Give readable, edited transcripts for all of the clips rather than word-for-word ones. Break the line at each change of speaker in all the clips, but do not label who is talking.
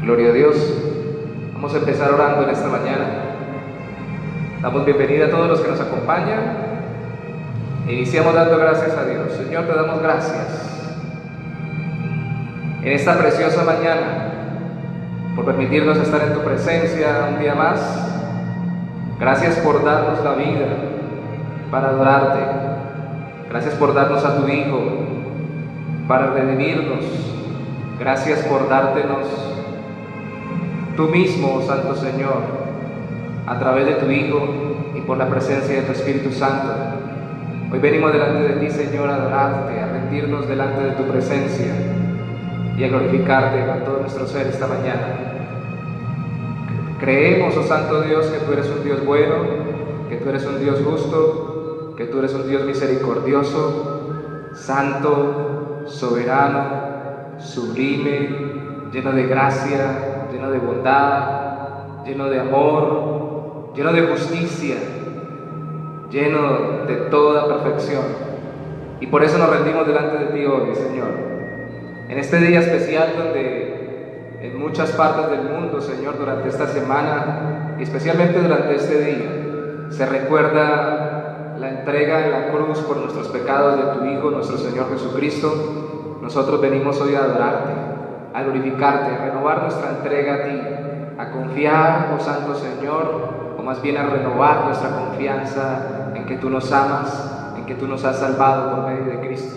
Gloria a Dios. Vamos a empezar orando en esta mañana. Damos bienvenida a todos los que nos acompañan. Iniciamos dando gracias a Dios. Señor, te damos gracias en esta preciosa mañana por permitirnos estar en tu presencia un día más. Gracias por darnos la vida para adorarte. Gracias por darnos a tu Hijo para redimirnos. Gracias por dártenos tú mismo, Santo Señor, a través de tu Hijo y por la presencia de tu Espíritu Santo. Hoy venimos delante de ti, Señor, a adorarte, a rendirnos delante de tu presencia y a glorificarte con todo nuestro ser esta mañana. Creemos, oh Santo Dios, que tú eres un Dios bueno, que tú eres un Dios justo, que tú eres un Dios misericordioso, santo, soberano, sublime, lleno de gracia, lleno de bondad, lleno de amor, lleno de justicia, lleno de toda perfección. Y por eso nos rendimos delante de ti hoy, Señor, en este día especial donde en muchas partes del mundo, Señor, durante esta semana y especialmente durante este día, se recuerda la entrega en la cruz por nuestros pecados de tu Hijo, nuestro Señor Jesucristo. Nosotros venimos hoy a adorarte, a glorificarte, a renovar nuestra entrega a ti, a confiar, oh Santo Señor, o más bien a renovar nuestra confianza en que tú nos amas, en que tú nos has salvado por medio de Cristo.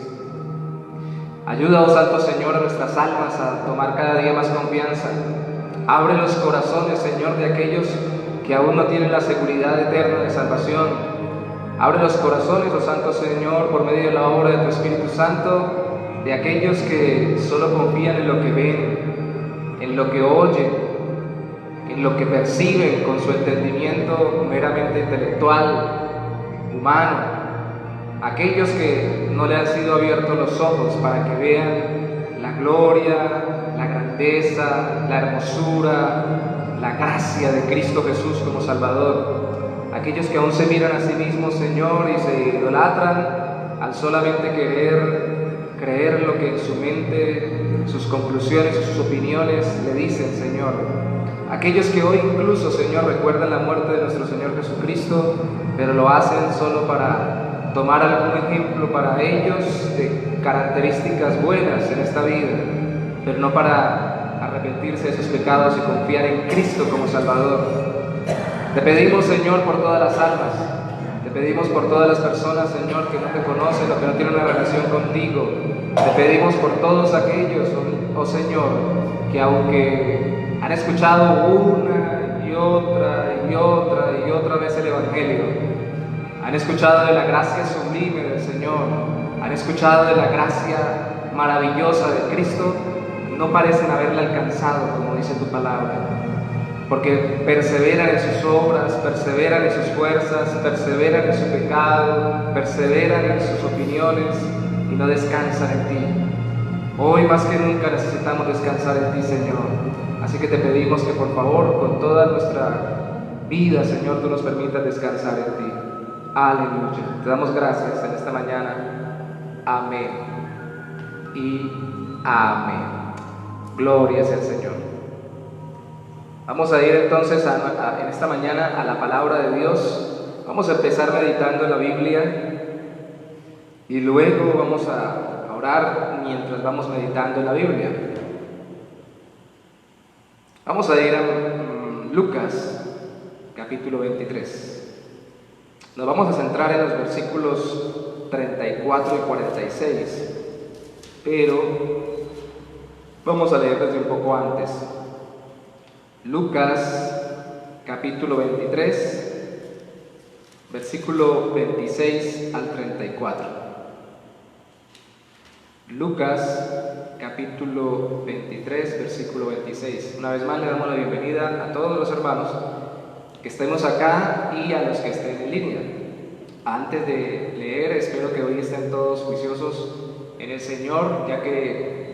Ayuda, oh Santo Señor, a nuestras almas a tomar cada día más confianza. Abre los corazones, Señor, de aquellos que aún no tienen la seguridad eterna de salvación. Abre los corazones, oh Santo Señor, por medio de la obra de tu Espíritu Santo, de aquellos que solo confían en lo que ven, en lo que oyen, en lo que perciben con su entendimiento meramente intelectual, humano. Aquellos que no le han sido abiertos los ojos para que vean la gloria, la grandeza, la hermosura, la gracia de Cristo Jesús como Salvador. Aquellos que aún se miran a sí mismos, Señor, y se idolatran al solamente querer creer lo que en su mente, sus conclusiones y sus opiniones le dicen, Señor. Aquellos que hoy incluso, Señor, recuerdan la muerte de nuestro Señor Jesucristo, pero lo hacen solo para tomar algún ejemplo para ellos de características buenas en esta vida, pero no para arrepentirse de sus pecados y confiar en Cristo como Salvador. Te pedimos, Señor, por todas las almas. Te pedimos por todas las personas, Señor, que no te conocen o que no tienen una relación contigo. Te pedimos por todos aquellos, oh Señor, que aunque han escuchado una y otra vez el Evangelio, han escuchado de la gracia sublime del Señor, han escuchado de la gracia maravillosa de Cristo, no parecen haberla alcanzado, como dice tu palabra. Porque perseveran en sus obras, perseveran en sus fuerzas, perseveran en su pecado, perseveran en sus opiniones y no descansan en ti. Hoy más que nunca necesitamos descansar en ti, Señor. Así que te pedimos que por favor, con toda nuestra vida, Señor, tú nos permitas descansar en ti. Aleluya. Te damos gracias en esta mañana. Amén y amén. Gloria sea al Señor. Vamos a ir entonces en esta mañana a la palabra de Dios. Vamos a empezar meditando en la Biblia y luego vamos a orar mientras vamos meditando en la Biblia. Vamos a ir a Lucas, capítulo 23. Nos vamos a centrar en los versículos 34 y 46, pero vamos a leer desde un poco antes. Lucas capítulo 23, versículo 26 al 34. Lucas capítulo 23, versículo 26. Una vez más le damos la bienvenida a todos los hermanos que estemos acá y a los que estén en línea. Antes de leer, espero que hoy estén todos juiciosos en el Señor, ya que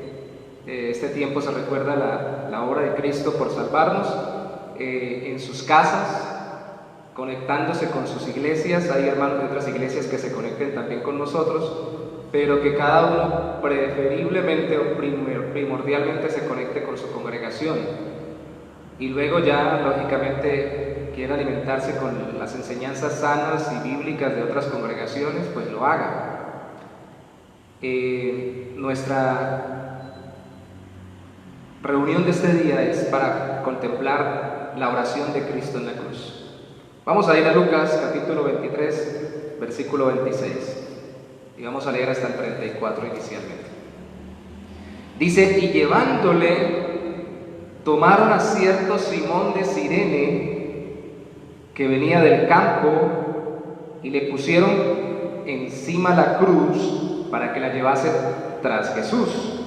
este tiempo se recuerda la obra de Cristo por salvarnos, en sus casas, conectándose con sus iglesias. Hay hermanos de otras iglesias que se conecten también con nosotros, pero que cada uno preferiblemente o primordialmente se conecte con su congregación. y luego ya, lógicamente, quiere alimentarse con las enseñanzas sanas y bíblicas de otras congregaciones, pues lo haga. Nuestra reunión de este día es para contemplar la oración de Cristo en la cruz. Vamos a ir a Lucas capítulo 23, versículo 26, y vamos a leer hasta el 34 inicialmente. Dice: y llevándole, tomaron a cierto Simón de Cirene, que venía del campo, y le pusieron encima la cruz para que la llevase tras Jesús.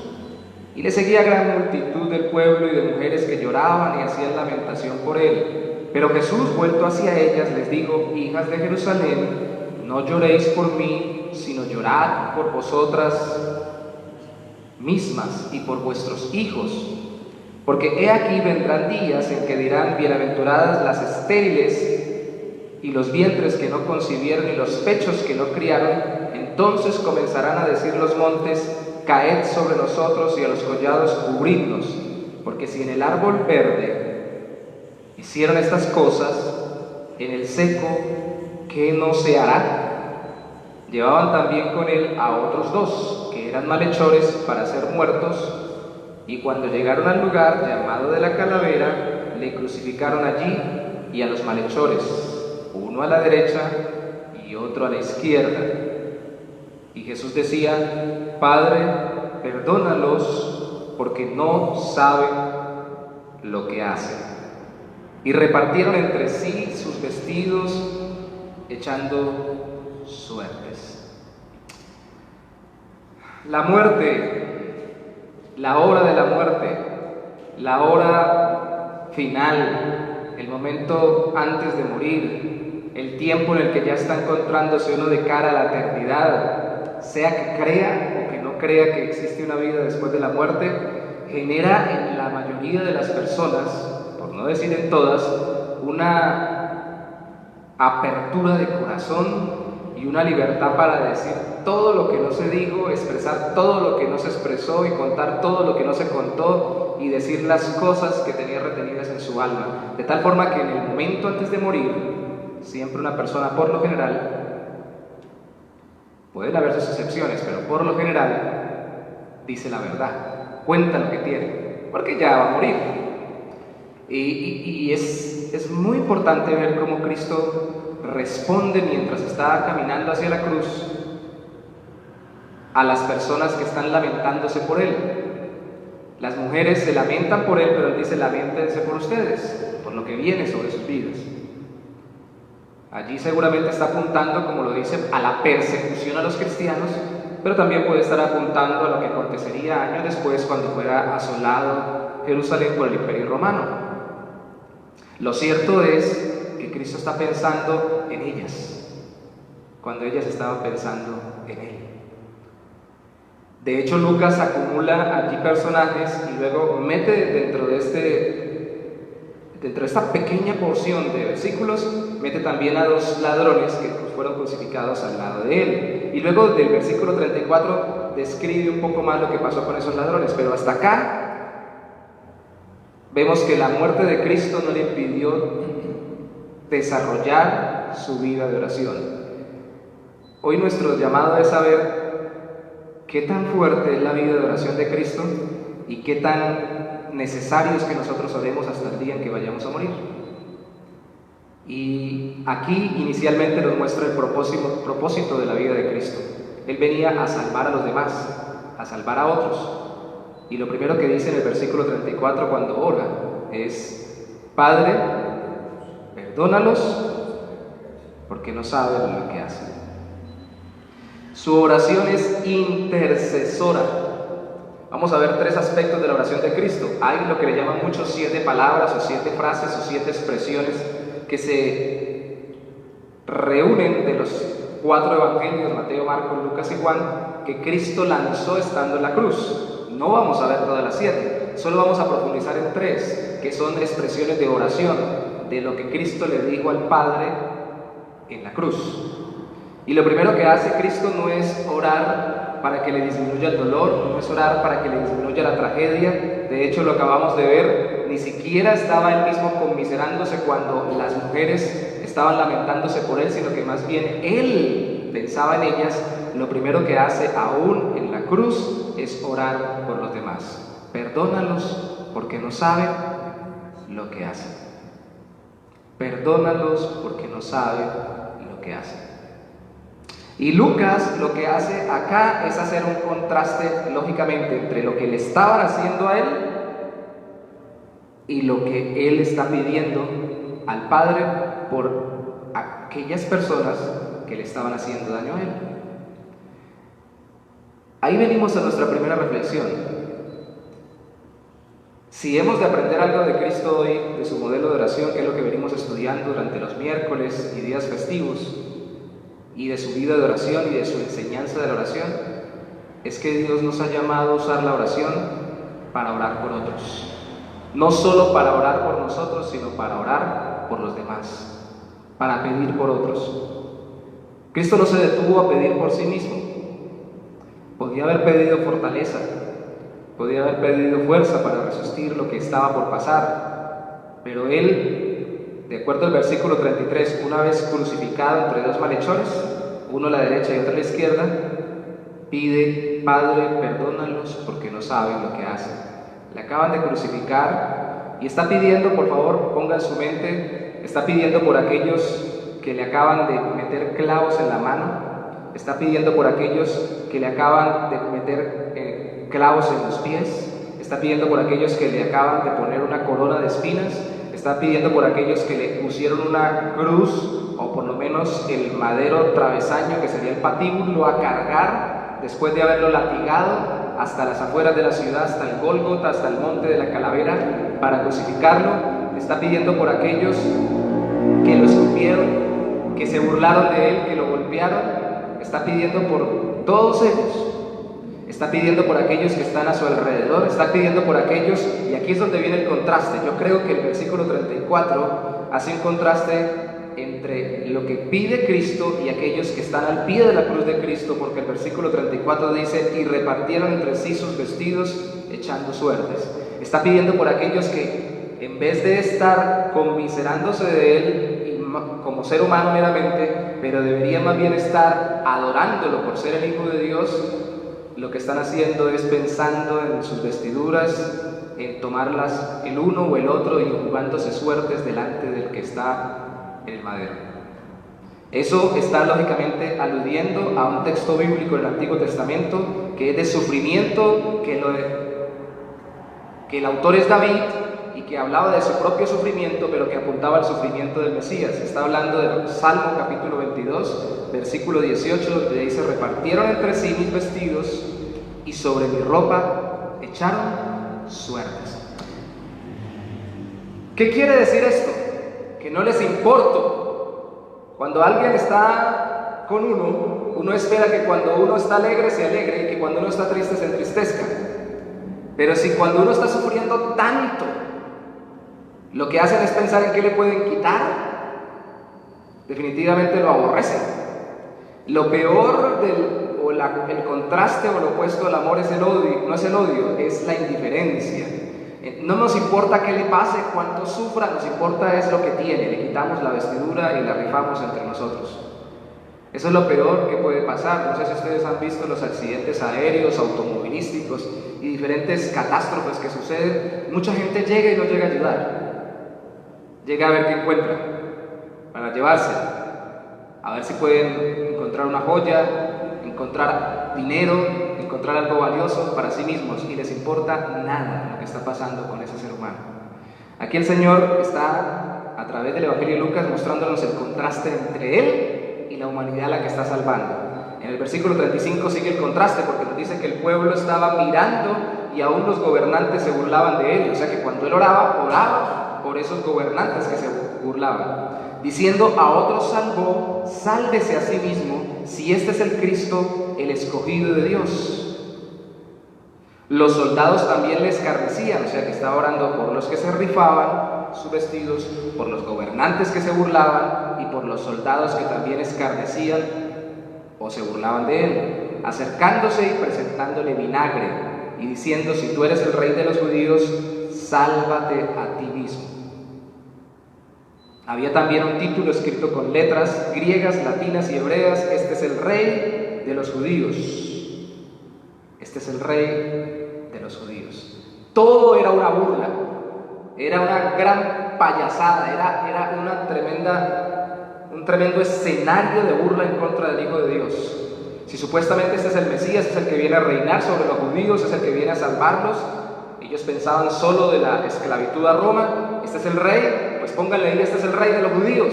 Y le seguía gran multitud del pueblo y de mujeres que lloraban y hacían lamentación por él. Pero Jesús, vuelto hacia ellas, les dijo: hijas de Jerusalén, no lloréis por mí, sino llorad por vosotras mismas y por vuestros hijos. Porque he aquí vendrán días en que dirán: bienaventuradas las estériles y los vientres que no concibieron y los pechos que no criaron. Entonces comenzarán a decir los montes: caed sobre nosotros, y a los collados cubridnos. Porque si en el árbol verde hicieron estas cosas, en el seco, ¿qué no se hará? Llevaban también con él a otros dos, que eran malhechores, para ser muertos, y cuando llegaron al lugar llamado de la Calavera, le crucificaron allí y a los malhechores, uno a la derecha y otro a la izquierda. Y Jesús decía: Padre, perdónalos, porque no saben lo que hacen. Y repartieron entre sí sus vestidos, echando suertes. La muerte, la hora de la muerte, la hora final, el momento antes de morir, el tiempo en el que ya está encontrándose uno de cara a la eternidad, sea que crea o que no crea que existe una vida después de la muerte, genera en la mayoría de las personas, por no decir en todas, una apertura de corazón y una libertad para decir todo lo que no se dijo, expresar todo lo que no se expresó y contar todo lo que no se contó y decir las cosas que tenía retenidas en su alma, de tal forma que en el momento antes de morir, siempre una persona, por lo general, pueden haber sus excepciones, pero por lo general dice la verdad, cuenta lo que tiene, porque ya va a morir. Y es muy importante ver cómo Cristo responde mientras está caminando hacia la cruz a las personas que están lamentándose por él. Las mujeres se lamentan por él, pero él dice: lamentense por ustedes, por lo que viene sobre sus vidas. Allí seguramente está apuntando, como lo dice, a la persecución a los cristianos, pero también puede estar apuntando a lo que acontecería años después, cuando fuera asolado Jerusalén por el Imperio Romano. Lo cierto es que Cristo está pensando en ellas, cuando ellas estaban pensando en él. De hecho, Lucas acumula allí personajes y luego mete dentro de esta pequeña porción de versículos, mete también a dos ladrones que fueron crucificados al lado de él. Y luego del versículo 34 describe un poco más lo que pasó con esos ladrones, pero hasta acá vemos que la muerte de Cristo no le impidió desarrollar su vida de oración. Hoy nuestro llamado es saber qué tan fuerte es la vida de oración de Cristo y qué tan necesario es que nosotros oremos hasta el día en que vayamos a morir. Y aquí inicialmente nos muestra el propósito de la vida de Cristo. Él venía a salvar a los demás, a salvar a otros. Y lo primero que dice en el versículo 34 cuando ora es: Padre, perdónalos, porque no saben lo que hacen. Su oración es intercesora. Vamos a ver tres aspectos de la oración de Cristo. Hay lo que le llaman muchos 7 palabras o 7 frases o 7 expresiones que se reúnen de los 4 evangelios, Mateo, Marcos, Lucas y Juan, que Cristo lanzó estando en la cruz. No vamos a ver todas las 7, solo vamos a profundizar en 3, que son expresiones de oración, de lo que Cristo le dijo al Padre en la cruz. Y lo primero que hace Cristo no es orar para que le disminuya el dolor, no es orar para que le disminuya la tragedia. De hecho, lo acabamos de ver, ni siquiera estaba él mismo conmiserándose cuando las mujeres estaban lamentándose por él, sino que más bien él pensaba en ellas. Lo primero que hace aún en la cruz es orar por los demás. Perdónalos porque no saben lo que hacen. Perdónalos porque no saben lo que hacen. Y Lucas lo que hace acá es hacer un contraste, lógicamente, entre lo que le estaban haciendo a él y lo que él está pidiendo al Padre por aquellas personas que le estaban haciendo daño a él. Ahí venimos a nuestra primera reflexión. Si hemos de aprender algo de Cristo hoy, de su modelo de oración, que es lo que venimos estudiando durante los miércoles y días festivos, y de su vida de oración y de su enseñanza de la oración, es que Dios nos ha llamado a usar la oración para orar por otros. No solo para orar por nosotros, sino para orar por los demás, para pedir por otros. Cristo no se detuvo a pedir por sí mismo. Podía haber pedido fortaleza, podía haber pedido fuerza para resistir lo que estaba por pasar, pero Él, de acuerdo al versículo 33, una vez crucificado entre dos malhechores, uno a la derecha y otro a la izquierda, pide: Padre, perdónalos porque no saben lo que hacen. Le acaban de crucificar y está pidiendo, por favor, ponga en su mente, está pidiendo por aquellos que le acaban de meter clavos en la mano, está pidiendo por aquellos que le acaban de meter clavos en los pies, está pidiendo por aquellos que le acaban de poner una corona de espinas, está pidiendo por aquellos que le pusieron una cruz, o por lo menos el madero travesaño, que sería el patíbulo, a cargar después de haberlo latigado hasta las afueras de la ciudad, hasta el Gólgota, hasta el monte de la calavera, para crucificarlo. Está pidiendo por aquellos que lo escupieron, que se burlaron de él, que lo golpearon. Está pidiendo por todos ellos. Está pidiendo por aquellos que están a su alrededor, está pidiendo por aquellos, y aquí es donde viene el contraste. Yo creo que el versículo 34 hace un contraste entre lo que pide Cristo y aquellos que están al pie de la cruz de Cristo, porque el versículo 34 dice: y repartieron entre sí sus vestidos echando suertes. Está pidiendo por aquellos que, en vez de estar conmiserándose de él como ser humano meramente, pero debería más bien estar adorándolo por ser el Hijo de Dios, lo que están haciendo es pensando en sus vestiduras, en tomarlas el uno o el otro y jugándose suertes delante del que está en el madero. Eso está lógicamente aludiendo a un texto bíblico del Antiguo Testamento que es de sufrimiento, que el autor es David y que hablaba de su propio sufrimiento, pero que apuntaba al sufrimiento del Mesías. Está hablando del Salmo capítulo 22, versículo 18, donde dice: repartieron entre sí mis vestidos y sobre mi ropa echaron suertes. ¿Qué quiere decir esto? Que no les importo. Cuando alguien está con uno espera que cuando uno está alegre se alegre y que cuando uno está triste se entristezca. Pero si cuando uno está sufriendo tanto, lo que hacen es pensar en qué le pueden quitar, definitivamente lo aborrecen. Lo peor el contraste o lo opuesto al amor es el odio, no es el odio, es la indiferencia. No nos importa qué le pase, cuánto sufra, nos importa es lo que tiene. Le quitamos la vestidura y la rifamos entre nosotros. Eso es lo peor que puede pasar. No sé si ustedes han visto los accidentes aéreos, automovilísticos y diferentes catástrofes que suceden. Mucha gente llega y no llega a ayudar. Llega a ver qué encuentra para llevarse, a ver si pueden encontrar una joya, encontrar dinero, encontrar algo valioso para sí mismos, y les importa nada lo que está pasando con ese ser humano. Aquí el Señor está, a través del Evangelio de Lucas, mostrándonos el contraste entre Él y la humanidad a la que está salvando. En el versículo 35 sigue el contraste, porque nos dice que el pueblo estaba mirando y aún los gobernantes se burlaban de Él. O sea que cuando Él oraba por esos gobernantes que se burlaban, diciendo: a otros salvó, sálvese a sí mismo, si este es el Cristo, el escogido de Dios. Los soldados también le escarnecían, o sea que estaba orando por los que se rifaban sus vestidos, por los gobernantes que se burlaban y por los soldados que también escarnecían o se burlaban de él, acercándose y presentándole vinagre y diciendo: si tú eres el rey de los judíos, sálvate a ti mismo. Había también un título escrito con letras griegas, latinas y hebreas: este es el rey de los judíos. Este es el rey de los judíos. Todo era una burla, era una gran payasada, era un tremendo escenario de burla en contra del Hijo de Dios. Si supuestamente este es el Mesías, es el que viene a reinar sobre los judíos, es el que viene a salvarlos, ellos pensaban solo de la esclavitud a Roma. Este es el rey, pues pónganle ahí: este es el rey de los judíos,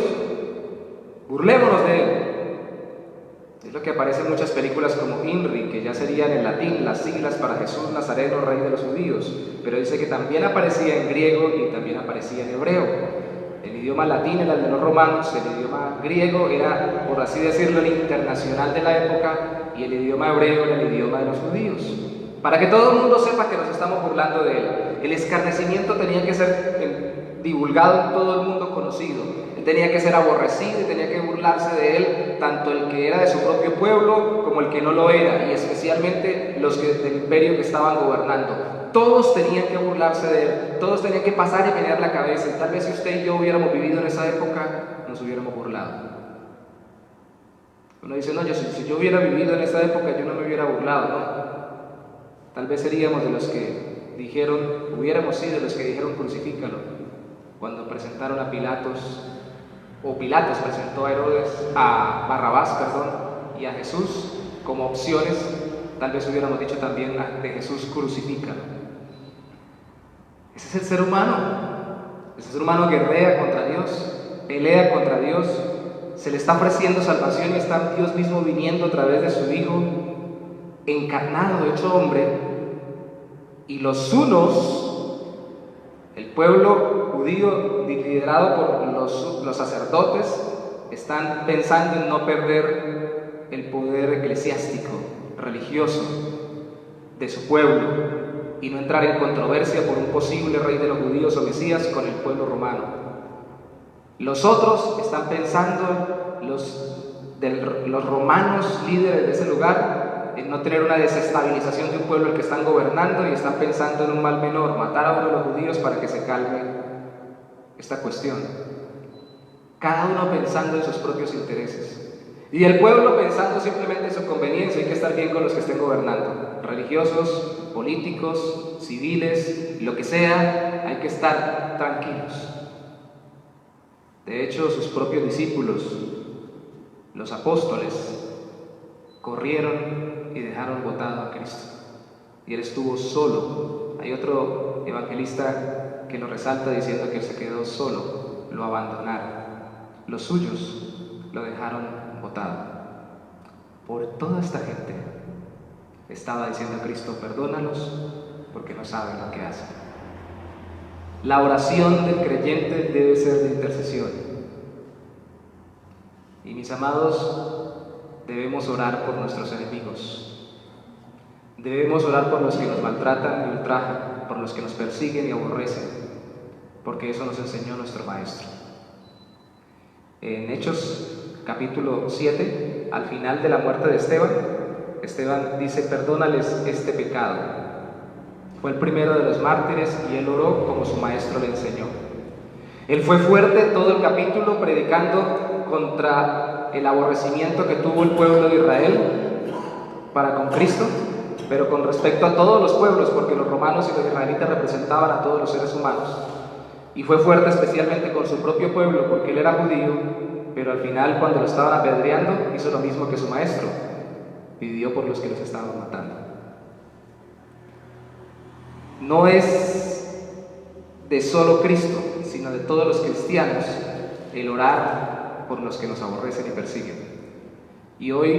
burlémonos de él. Es lo que aparece en muchas películas como INRI, que ya serían en latín las siglas para Jesús Nazareno, rey de los judíos, pero dice que también aparecía en griego y también aparecía en hebreo. El idioma latín era el de los romanos, el idioma griego era, por así decirlo, el internacional de la época, y el idioma hebreo era el idioma de los judíos. Para que todo el mundo sepa que nos estamos burlando de él. El escarnecimiento tenía que ser divulgado en todo el mundo conocido. Él tenía que ser aborrecido y tenía que burlarse de él, tanto el que era de su propio pueblo como el que no lo era, y especialmente los del imperio que estaban gobernando. Todos tenían que burlarse de él, todos tenían que pasar y menear la cabeza. Y tal vez si usted y yo hubiéramos vivido en esa época, nos hubiéramos burlado. Uno dice: no, si yo hubiera vivido en esa época, yo no me hubiera burlado, ¿no? Tal vez seríamos de los que hubiéramos sido de los que dijeron: crucifícalo. Cuando presentaron a Pilatos presentó a Barrabás, y a Jesús como opciones, tal vez hubiéramos dicho también de Jesús: crucifícalo. Ese es el ser humano. Ese ser humano guerrea contra Dios, pelea contra Dios, se le está ofreciendo salvación y está Dios mismo viniendo a través de su Hijo encarnado, hecho hombre, y los unos, el pueblo judío liderado por los sacerdotes, están pensando en no perder el poder eclesiástico, religioso de su pueblo, y no entrar en controversia por un posible rey de los judíos o Mesías con el pueblo romano. Los otros están pensando, los romanos líderes de ese lugar, en no tener una desestabilización de un pueblo al que están gobernando, y están pensando en un mal menor: matar a uno de los judíos para que se calme esta cuestión. Cada uno pensando en sus propios intereses. Y el pueblo pensando simplemente en su conveniencia. Hay que estar bien con los que estén gobernando, religiosos, políticos, civiles, lo que sea, hay que estar tranquilos. De hecho, sus propios discípulos, los apóstoles, corrieron y dejaron botado a Cristo. Y él estuvo solo. Hay otro evangelista que lo resalta diciendo que él se quedó solo, lo abandonaron. Los suyos lo dejaron botado. Por toda esta gente estaba diciendo Cristo: perdónalos porque no saben lo que hacen. La oración del creyente debe ser de intercesión. Y mis amados, debemos orar por nuestros enemigos. Debemos orar por los que nos maltratan y ultrajan, por los que nos persiguen y aborrecen, porque eso nos enseñó nuestro Maestro. En Hechos capítulo 7, al final de la muerte de Esteban dice: perdónales este pecado. Fue el primero de los mártires y él oró como su maestro le enseñó. Él fue fuerte todo el capítulo predicando contra el aborrecimiento que tuvo el pueblo de Israel para con Cristo, pero con respecto a todos los pueblos, porque los romanos y los israelitas representaban a todos los seres humanos. Y fue fuerte especialmente con su propio pueblo, porque él era judío, pero al final, cuando lo estaban apedreando, hizo lo mismo que su maestro: pidió por los que los estaban matando. No es de solo Cristo, sino de todos los cristianos, el orar por los que nos aborrecen y persiguen. Y hoy,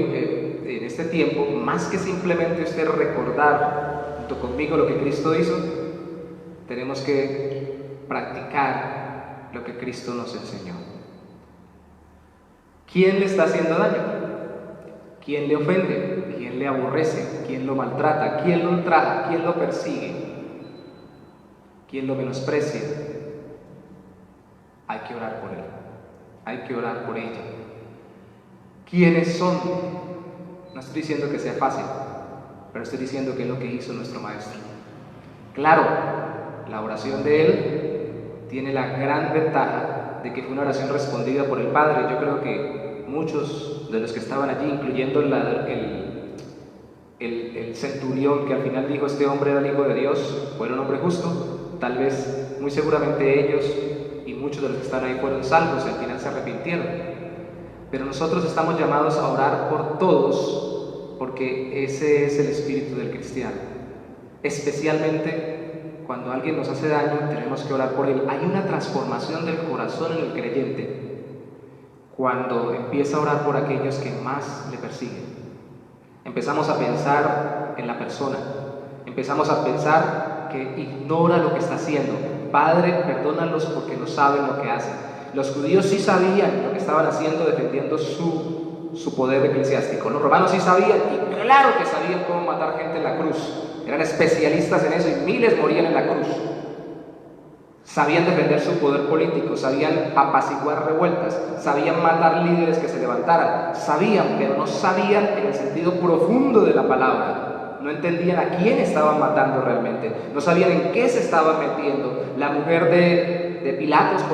en este tiempo, más que simplemente usted recordar junto conmigo lo que Cristo hizo, tenemos que practicar lo que Cristo nos enseñó. ¿Quién le está haciendo daño? ¿Quién le ofende? ¿Quién le aborrece? ¿Quién lo maltrata? ¿Quién lo ultraja? ¿Quién lo persigue? ¿Quién lo menosprecia? Hay que orar por él. Hay que orar por ella. ¿Quiénes son? No estoy diciendo que sea fácil, pero estoy diciendo que es lo que hizo nuestro Maestro. Claro, La oración de él tiene la gran ventaja de que fue una oración respondida por el Padre. Yo creo que muchos de los que estaban allí, incluyendo el centurión que al final dijo este hombre era el Hijo de Dios, fue un hombre justo, tal vez, muy seguramente ellos y muchos de los que están ahí fueron salvos y al final se arrepintieron. Pero nosotros estamos llamados a orar por todos, porque ese es el espíritu del cristiano. Especialmente cuando alguien nos hace daño, tenemos que orar por él. Hay una transformación del corazón en el creyente cuando empieza a orar por aquellos que más le persiguen. Empezamos a pensar en la persona, empezamos a pensar que ignora lo que está haciendo. Padre, perdónalos porque no saben lo que hacen. Los judíos sí sabían lo que estaban haciendo defendiendo su poder eclesiástico. Los romanos sí sabían, y claro que sabían cómo matar gente en la cruz. Eran especialistas en eso y miles morían en la cruz. Sabían defender su poder político, sabían apaciguar revueltas, sabían matar líderes que se levantaran, sabían, pero no sabían en el sentido profundo de la palabra. No entendían a quién estaban matando realmente, no sabían en qué se estaban metiendo. La mujer de Pilatos,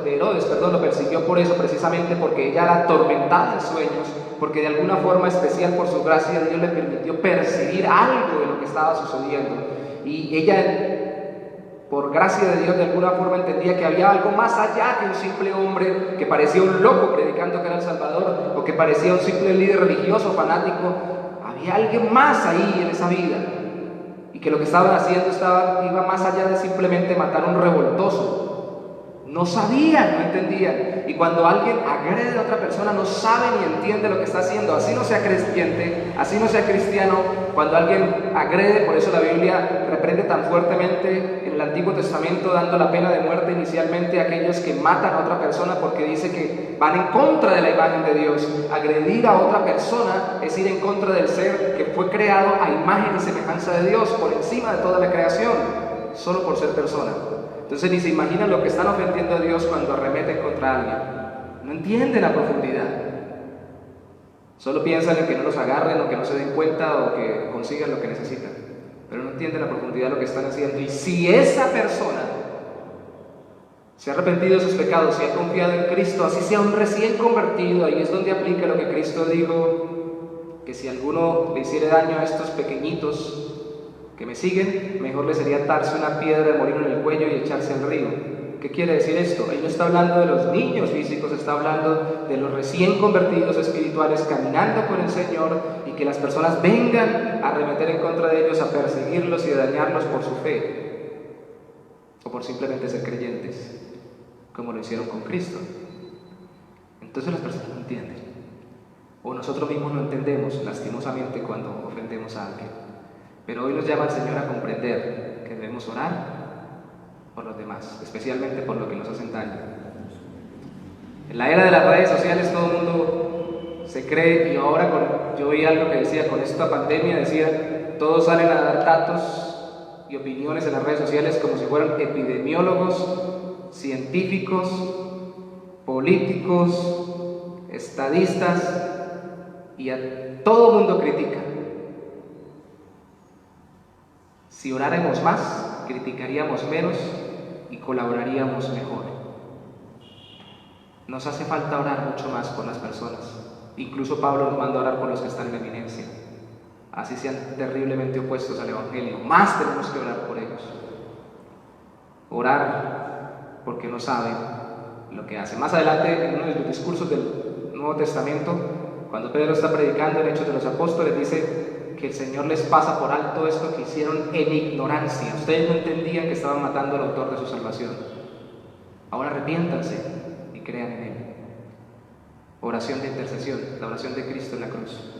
de Herodes, lo persiguió por eso, precisamente porque ella era atormentada en sueños, porque de alguna forma especial por su gracia Dios le permitió percibir algo de lo que estaba sucediendo. Y ella, por gracia de Dios, de alguna forma entendía que había algo más allá que un simple hombre que parecía un loco predicando que era el Salvador, o que parecía un simple líder religioso, fanático. Había alguien más ahí en esa vida, y que lo que estaban haciendo iba más allá de simplemente matar a un revoltoso. No sabían, no entendían. Y cuando alguien agrede a otra persona, no sabe ni entiende lo que está haciendo. Así no sea creyente, así no sea cristiano. Cuando alguien agrede, por eso la Biblia reprende tan fuertemente en el Antiguo Testamento, dando la pena de muerte inicialmente a aquellos que matan a otra persona, porque dice que van en contra de la imagen de Dios. Agredir a otra persona es ir en contra del ser que fue creado a imagen y semejanza de Dios, por encima de toda la creación, solo por ser persona. Entonces ni se imaginan lo que están ofendiendo a Dios cuando arremeten contra alguien. No entienden la profundidad. Solo piensan en que no los agarren o que no se den cuenta o que consigan lo que necesitan. Pero no entienden la profundidad de lo que están haciendo. Y si esa persona se ha arrepentido de sus pecados, si ha confiado en Cristo, así sea un recién convertido, ahí es donde aplica lo que Cristo dijo, que si alguno le hiciere daño a estos pequeñitos que me siguen, mejor le sería atarse una piedra de molino en el cuello y echarse al río. ¿Qué quiere decir esto? Ahí no está hablando de los niños físicos, está hablando de los recién convertidos espirituales caminando con el Señor, y que las personas vengan a arremeter en contra de ellos, a perseguirlos y a dañarlos por su fe, o por simplemente ser creyentes, como lo hicieron con Cristo. Entonces las personas no entienden, o nosotros mismos no entendemos, lastimosamente, cuando ofendemos a alguien. Pero hoy nos llama el Señor a comprender que debemos orar por los demás, especialmente por los que nos hacen daño. En la era de las redes sociales todo el mundo se cree, y ahora yo vi algo que decía, con esta pandemia decía, todos salen a dar datos y opiniones en las redes sociales como si fueran epidemiólogos, científicos, políticos, estadistas, y a todo mundo critica. Si oráramos más, criticaríamos menos y colaboraríamos mejor. Nos hace falta orar mucho más por las personas. Incluso Pablo nos manda a orar por los que están en eminencia, así sean terriblemente opuestos al Evangelio. Más tenemos que orar por ellos. Orar porque no saben lo que hacen. Más adelante, en uno de los discursos del Nuevo Testamento, cuando Pedro está predicando en Hechos de los Apóstoles, dice que el Señor les pasa por alto esto que hicieron en ignorancia. Ustedes no entendían que estaban matando al autor de su salvación. Ahora arrepiéntanse y crean en Él. Oración de intercesión, la oración de Cristo en la cruz.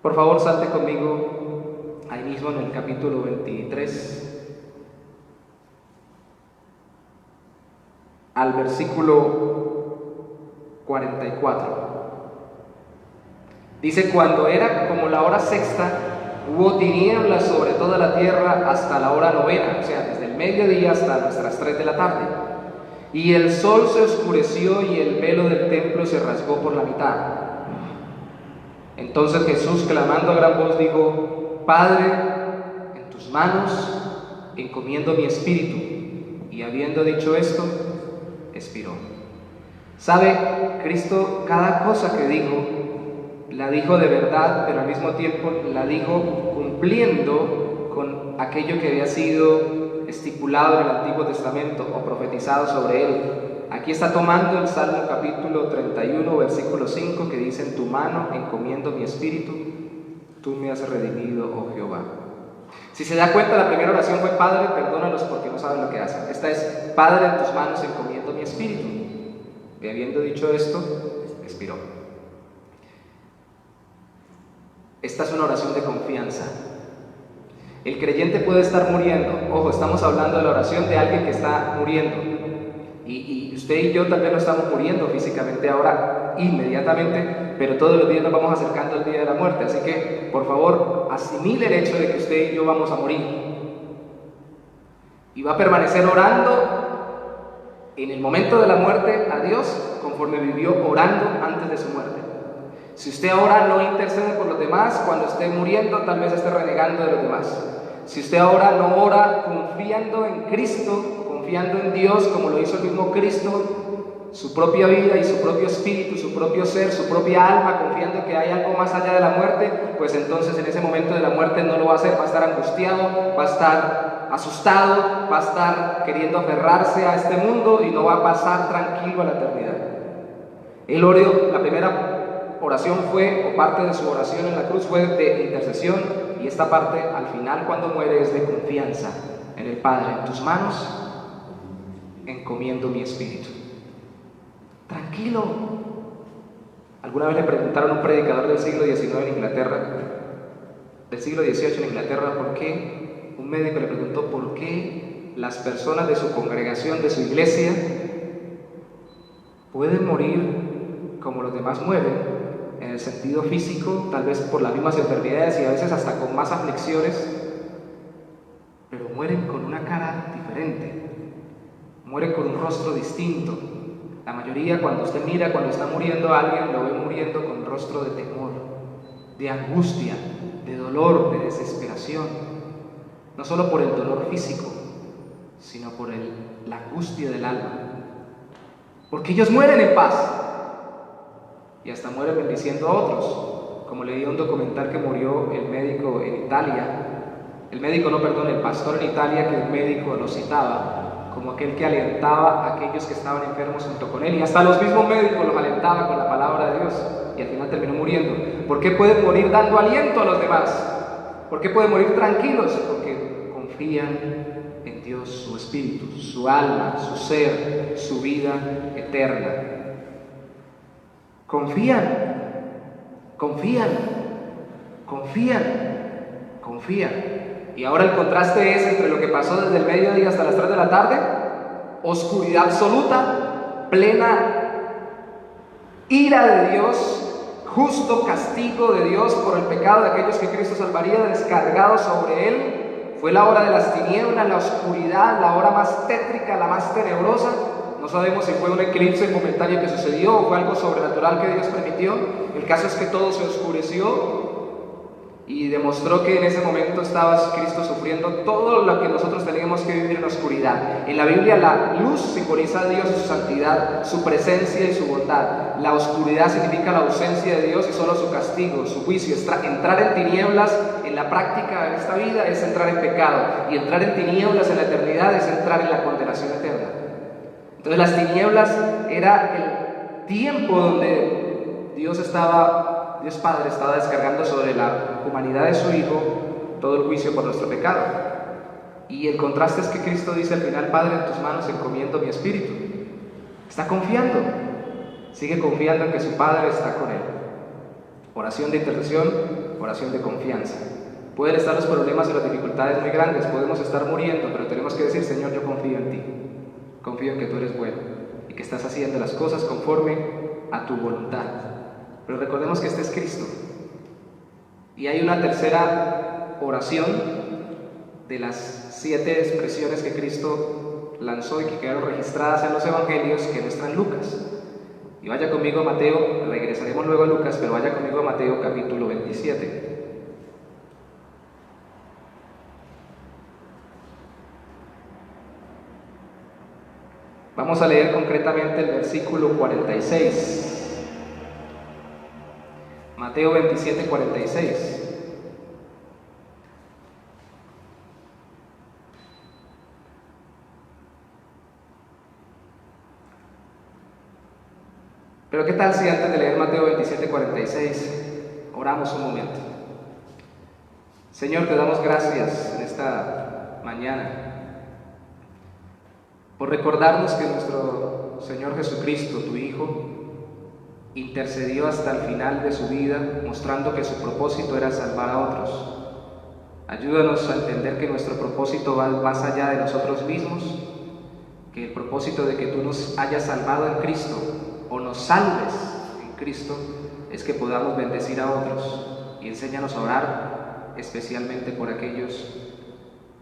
Por favor, salte conmigo ahí mismo en el capítulo 23, al versículo 44. Dice, cuando era como la hora sexta, hubo tinieblas sobre toda la tierra hasta la hora novena, o sea, desde el mediodía hasta nuestras 3 de la tarde. Y el sol se oscureció y el velo del templo se rasgó por la mitad. Entonces Jesús, clamando a gran voz, dijo, Padre, en tus manos encomiendo mi espíritu. Y habiendo dicho esto, expiró. ¿Sabe? Cristo cada cosa que dijo, la dijo de verdad, pero al mismo tiempo la dijo cumpliendo con aquello que había sido estipulado en el Antiguo Testamento o profetizado sobre él. Aquí está tomando el Salmo capítulo 31, versículo 5, que dice: en tu mano encomiendo mi espíritu, tú me has redimido, oh Jehová. Si se da cuenta, la primera oración fue: Padre, perdónalos porque no saben lo que hacen. Esta es: Padre, en tus manos encomiendo mi espíritu. Y habiendo dicho esto, expiró. Esta es una oración de confianza. El creyente puede estar muriendo. Ojo, estamos hablando de la oración de alguien que está muriendo. Y usted y yo tal vez no estamos muriendo físicamente ahora, inmediatamente, pero todos los días nos vamos acercando al día de la muerte. Así que, por favor, asimile el hecho de que usted y yo vamos a morir. Y va a permanecer orando en el momento de la muerte a Dios, conforme vivió orando antes de su muerte. Si usted ahora no intercede por los demás, cuando esté muriendo tal vez esté renegando de los demás. Si usted ahora no ora confiando en Cristo, confiando en Dios, como lo hizo el mismo Cristo, su propia vida y su propio espíritu, su propio ser, su propia alma, confiando que hay algo más allá de la muerte, pues entonces en ese momento de la muerte no lo va a hacer, va a estar angustiado, va a estar asustado, va a estar queriendo aferrarse a este mundo y no va a pasar tranquilo a la eternidad. El oró, la primera oración fue, o parte de su oración en la cruz fue de intercesión, y esta parte al final cuando muere es de confianza en el Padre. En tus manos encomiendo mi espíritu. Tranquilo. Alguna vez le preguntaron a un predicador del siglo XIX en Inglaterra, del siglo XVIII en Inglaterra, por qué, un médico le preguntó por qué las personas de su congregación, de su iglesia, pueden morir como los demás mueren, en el sentido físico, tal vez por las mismas enfermedades y a veces hasta con más aflicciones, pero mueren con una cara diferente, mueren con un rostro distinto. La mayoría, cuando usted mira, cuando está muriendo a alguien, lo ve muriendo con rostro de temor, de angustia, de dolor, de desesperación, no solo por el dolor físico, sino por la angustia del alma, porque ellos mueren en paz y hasta mueren bendiciendo a otros. Como leí un documental que murió el médico en Italia, el pastor en Italia, que el médico lo citaba como aquel que alentaba a aquellos que estaban enfermos junto con él, y hasta los mismos médicos los alentaba con la palabra de Dios, y al final terminó muriendo. ¿Por qué pueden morir dando aliento a los demás? ¿Por qué pueden morir tranquilos? Porque confían en Dios, su espíritu, su alma, su ser, su vida eterna. Confían. Y ahora el contraste es entre lo que pasó desde el mediodía hasta las 3 de la tarde, oscuridad absoluta, plena ira de Dios, justo castigo de Dios por el pecado de aquellos que Cristo salvaría, descargado sobre él. Fue la hora de las tinieblas, la oscuridad, la hora más tétrica, la más tenebrosa. No sabemos si fue un eclipse momentáneo que sucedió o fue algo sobrenatural que Dios permitió. El caso es que todo se oscureció y demostró que en ese momento estaba Cristo sufriendo todo lo que nosotros teníamos que vivir en la oscuridad. En la Biblia la luz simboliza a Dios y su santidad, su presencia y su bondad. La oscuridad significa la ausencia de Dios y solo su castigo, su juicio. Entrar en tinieblas en la práctica de esta vida es entrar en pecado, y entrar en tinieblas en la eternidad es entrar en la condenación eterna. Entonces las tinieblas era el tiempo donde Dios Padre estaba descargando sobre la humanidad de su Hijo todo el juicio por nuestro pecado. Y el contraste es que Cristo dice al final: Padre, en tus manos encomiendo mi espíritu. Está confiando, sigue confiando en que su Padre está con él. Oración de intercesión, oración de confianza. Pueden estar los problemas y las dificultades muy grandes, podemos estar muriendo, pero tenemos que decir: Señor, yo confío en ti. Confío en que tú eres bueno y que estás haciendo las cosas conforme a tu voluntad. Pero recordemos que este es Cristo. Y hay una tercera oración de las 7 expresiones que Cristo lanzó y que quedaron registradas en los evangelios, que no están en Lucas. Y vaya conmigo a Mateo, regresaremos luego a Lucas, pero vaya conmigo a Mateo capítulo 27. Vamos a leer concretamente el versículo 46. Mateo 27, 46. Pero ¿qué tal si antes de leer Mateo 27, 46, oramos un momento? Señor, te damos gracias en esta mañana por recordarnos que nuestro Señor Jesucristo, tu Hijo, intercedió hasta el final de su vida, mostrando que su propósito era salvar a otros. Ayúdanos a entender que nuestro propósito va más allá de nosotros mismos, que el propósito de que tú nos hayas salvado en Cristo o nos salves en Cristo es que podamos bendecir a otros, y enséñanos a orar especialmente por aquellos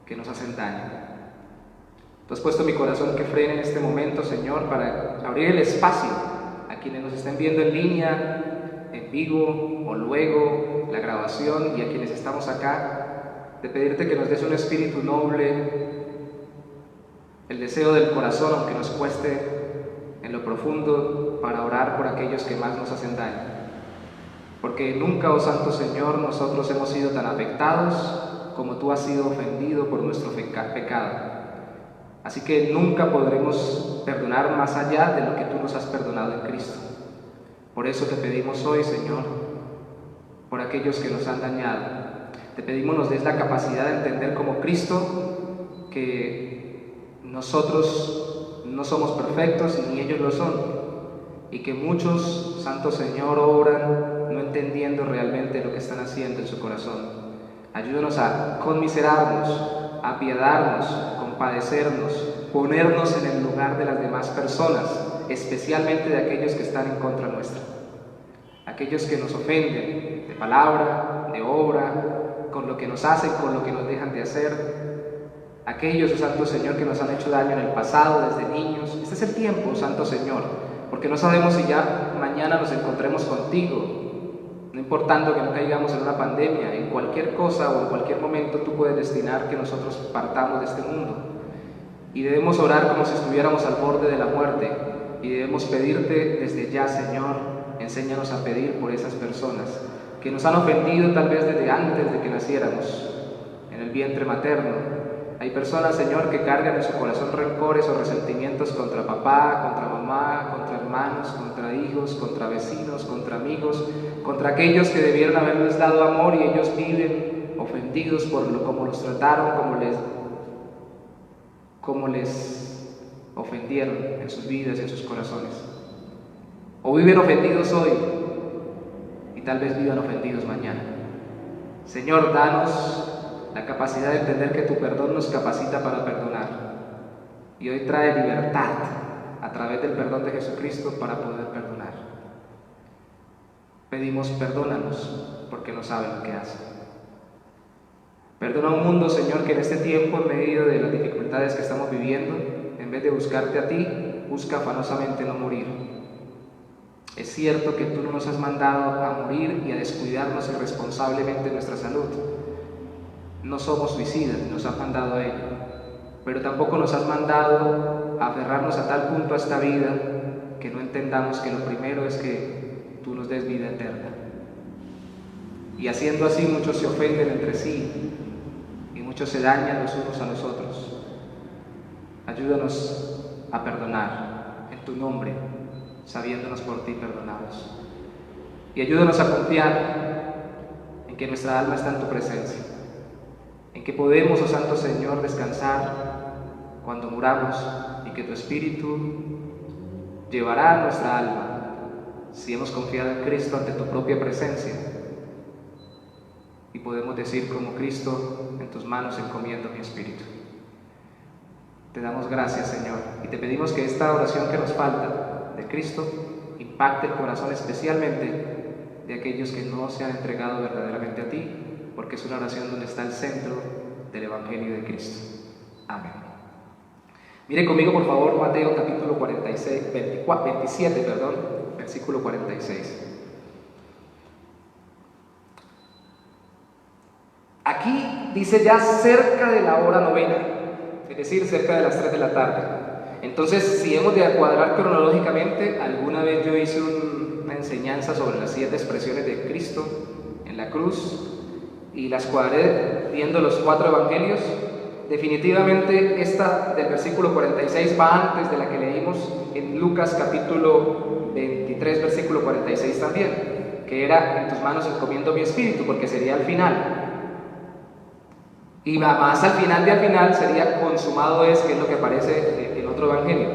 que nos hacen daño. Tú has puesto mi corazón que frene en este momento, Señor, para abrir el espacio a quienes nos estén viendo en línea, en vivo o luego la grabación, y a quienes estamos acá, de pedirte que nos des un espíritu noble, el deseo del corazón, aunque nos cueste en lo profundo, para orar por aquellos que más nos hacen daño. Porque nunca, oh Santo Señor, nosotros hemos sido tan afectados como tú has sido ofendido por nuestro pecado. Así que nunca podremos perdonar más allá de lo que tú nos has perdonado en Cristo. Por eso te pedimos hoy, Señor, por aquellos que nos han dañado. Te pedimos nos des la capacidad de entender como Cristo que nosotros no somos perfectos ni ellos lo son, y que muchos, Santo Señor, obran no entendiendo realmente lo que están haciendo en su corazón. Ayúdanos a conmiserarnos, a apiadarnos, compadecernos, ponernos en el lugar de las demás personas, especialmente de aquellos que están en contra nuestra, aquellos que nos ofenden de palabra, de obra, con lo que nos hacen, con lo que nos dejan de hacer, aquellos, oh Santo Señor, que nos han hecho daño en el pasado desde niños. Este es el tiempo, Santo Señor, porque no sabemos si ya mañana nos encontremos contigo. No importando que no caigamos en una pandemia, en cualquier cosa o en cualquier momento tú puedes destinar que nosotros partamos de este mundo. Y debemos orar como si estuviéramos al borde de la muerte, y debemos pedirte desde ya, Señor, enséñanos a pedir por esas personas que nos han ofendido tal vez desde antes de que naciéramos, en el vientre materno. Hay personas, Señor, que cargan en su corazón rencores o resentimientos contra papá, contra mamá, contra hermanos, contra hijos, contra vecinos, contra amigos, contra aquellos que debieron haberles dado amor, y ellos viven ofendidos por cómo los trataron, cómo les ofendieron en sus vidas y en sus corazones. O viven ofendidos hoy y tal vez vivan ofendidos mañana. Señor, danos la capacidad de entender que tu perdón nos capacita para perdonar, y hoy trae libertad a través del perdón de Jesucristo para poder perdonar. Pedimos, perdónanos, porque no saben lo que hacen. Perdona a un mundo, Señor, que en este tiempo, en medio de las dificultades que estamos viviendo, en vez de buscarte a ti, busca afanosamente no morir. Es cierto que tú no nos has mandado a morir y a descuidarnos irresponsablemente de nuestra salud. No somos suicidas, nos has mandado a ello, pero tampoco nos has mandado a aferrarnos a tal punto a esta vida que no entendamos que lo primero es que tú nos des vida eterna. Y haciendo así, muchos se ofenden entre sí y muchos se dañan los unos a los otros. Ayúdanos a perdonar en tu nombre, sabiéndonos por ti perdonados. Y ayúdanos a confiar en que nuestra alma está en tu presencia, en que podemos, oh Santo Señor, descansar cuando muramos, y que tu Espíritu llevará a nuestra alma si hemos confiado en Cristo ante tu propia presencia, y podemos decir como Cristo: en tus manos encomiendo mi espíritu. Te damos gracias, Señor, y te pedimos que esta oración que nos falta de Cristo impacte el corazón especialmente de aquellos que no se han entregado verdaderamente a ti, porque es una oración donde está el centro del Evangelio de Cristo. Amén. Mire conmigo, por favor, Mateo capítulo 27, versículo 46. Aquí dice ya cerca de la hora novena, es decir, cerca de las 3 de la tarde. Entonces, si hemos de cuadrar cronológicamente, alguna vez yo hice una enseñanza sobre las 7 expresiones de Cristo en la cruz y las cuadré viendo los 4 evangelios. Definitivamente esta del versículo 46 va antes de la que leímos en Lucas capítulo 23, versículo 46 también, que era: en tus manos encomiendo mi espíritu, porque sería al final. Y más al final de al final sería consumado es, que es lo que aparece en otro evangelio.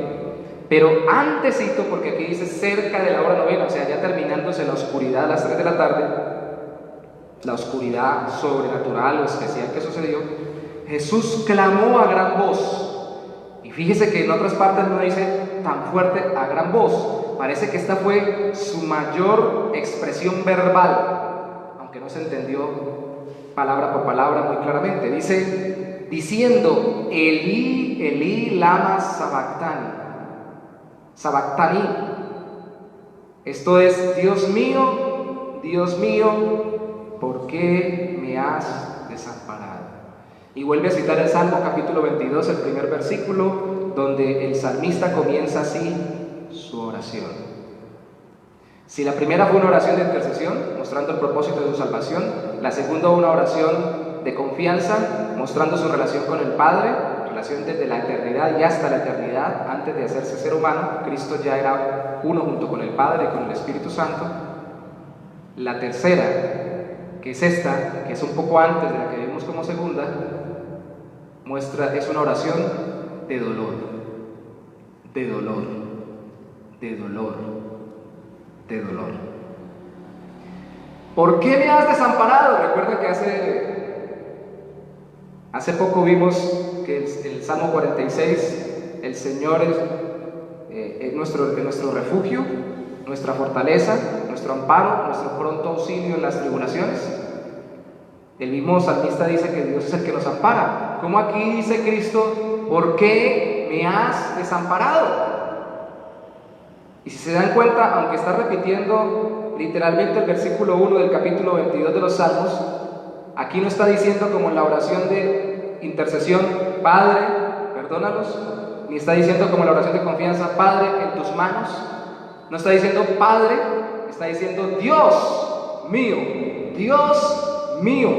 Pero antesito, porque aquí dice cerca de la hora novena, o sea, ya terminándose la oscuridad a las 3 de la tarde, la oscuridad sobrenatural o especial que sucedió, Jesús clamó a gran voz. Y fíjese que en otras partes no dice tan fuerte a gran voz. Parece que esta fue su mayor expresión verbal, aunque no se entendió palabra por palabra muy claramente. Dice, diciendo: Elí, Elí, lama sabactani. Sabactani. Esto es: Dios mío, ¿por qué me has desamparado? Y vuelve a citar el Salmo capítulo 22, el primer versículo, donde el salmista comienza así su oración. Si la primera fue una oración de intercesión, mostrando el propósito de su salvación, la segunda una oración de confianza, mostrando su relación con el Padre, relación desde la eternidad y hasta la eternidad. Antes de hacerse ser humano, Cristo ya era uno junto con el Padre y con el Espíritu Santo. La tercera, que es esta, que es un poco antes de la que vimos como segunda, es una oración de dolor, de dolor, de dolor, de dolor. ¿Por qué me has desamparado? Recuerda que hace poco vimos que el Salmo 46, el Señor es nuestro refugio, nuestra fortaleza, nuestro amparo, nuestro pronto auxilio en las tribulaciones. El mismo salmista dice que Dios es el que nos ampara. ¿Cómo aquí dice Cristo: ¿por qué me has desamparado? Y si se dan cuenta, aunque está repitiendo literalmente el versículo 1 del capítulo 22 de los Salmos, aquí no está diciendo como en la oración de intercesión: Padre, perdónalos, ni está diciendo como en la oración de confianza: Padre, en tus manos. No está diciendo Padre, está diciendo Dios mío, Dios mío.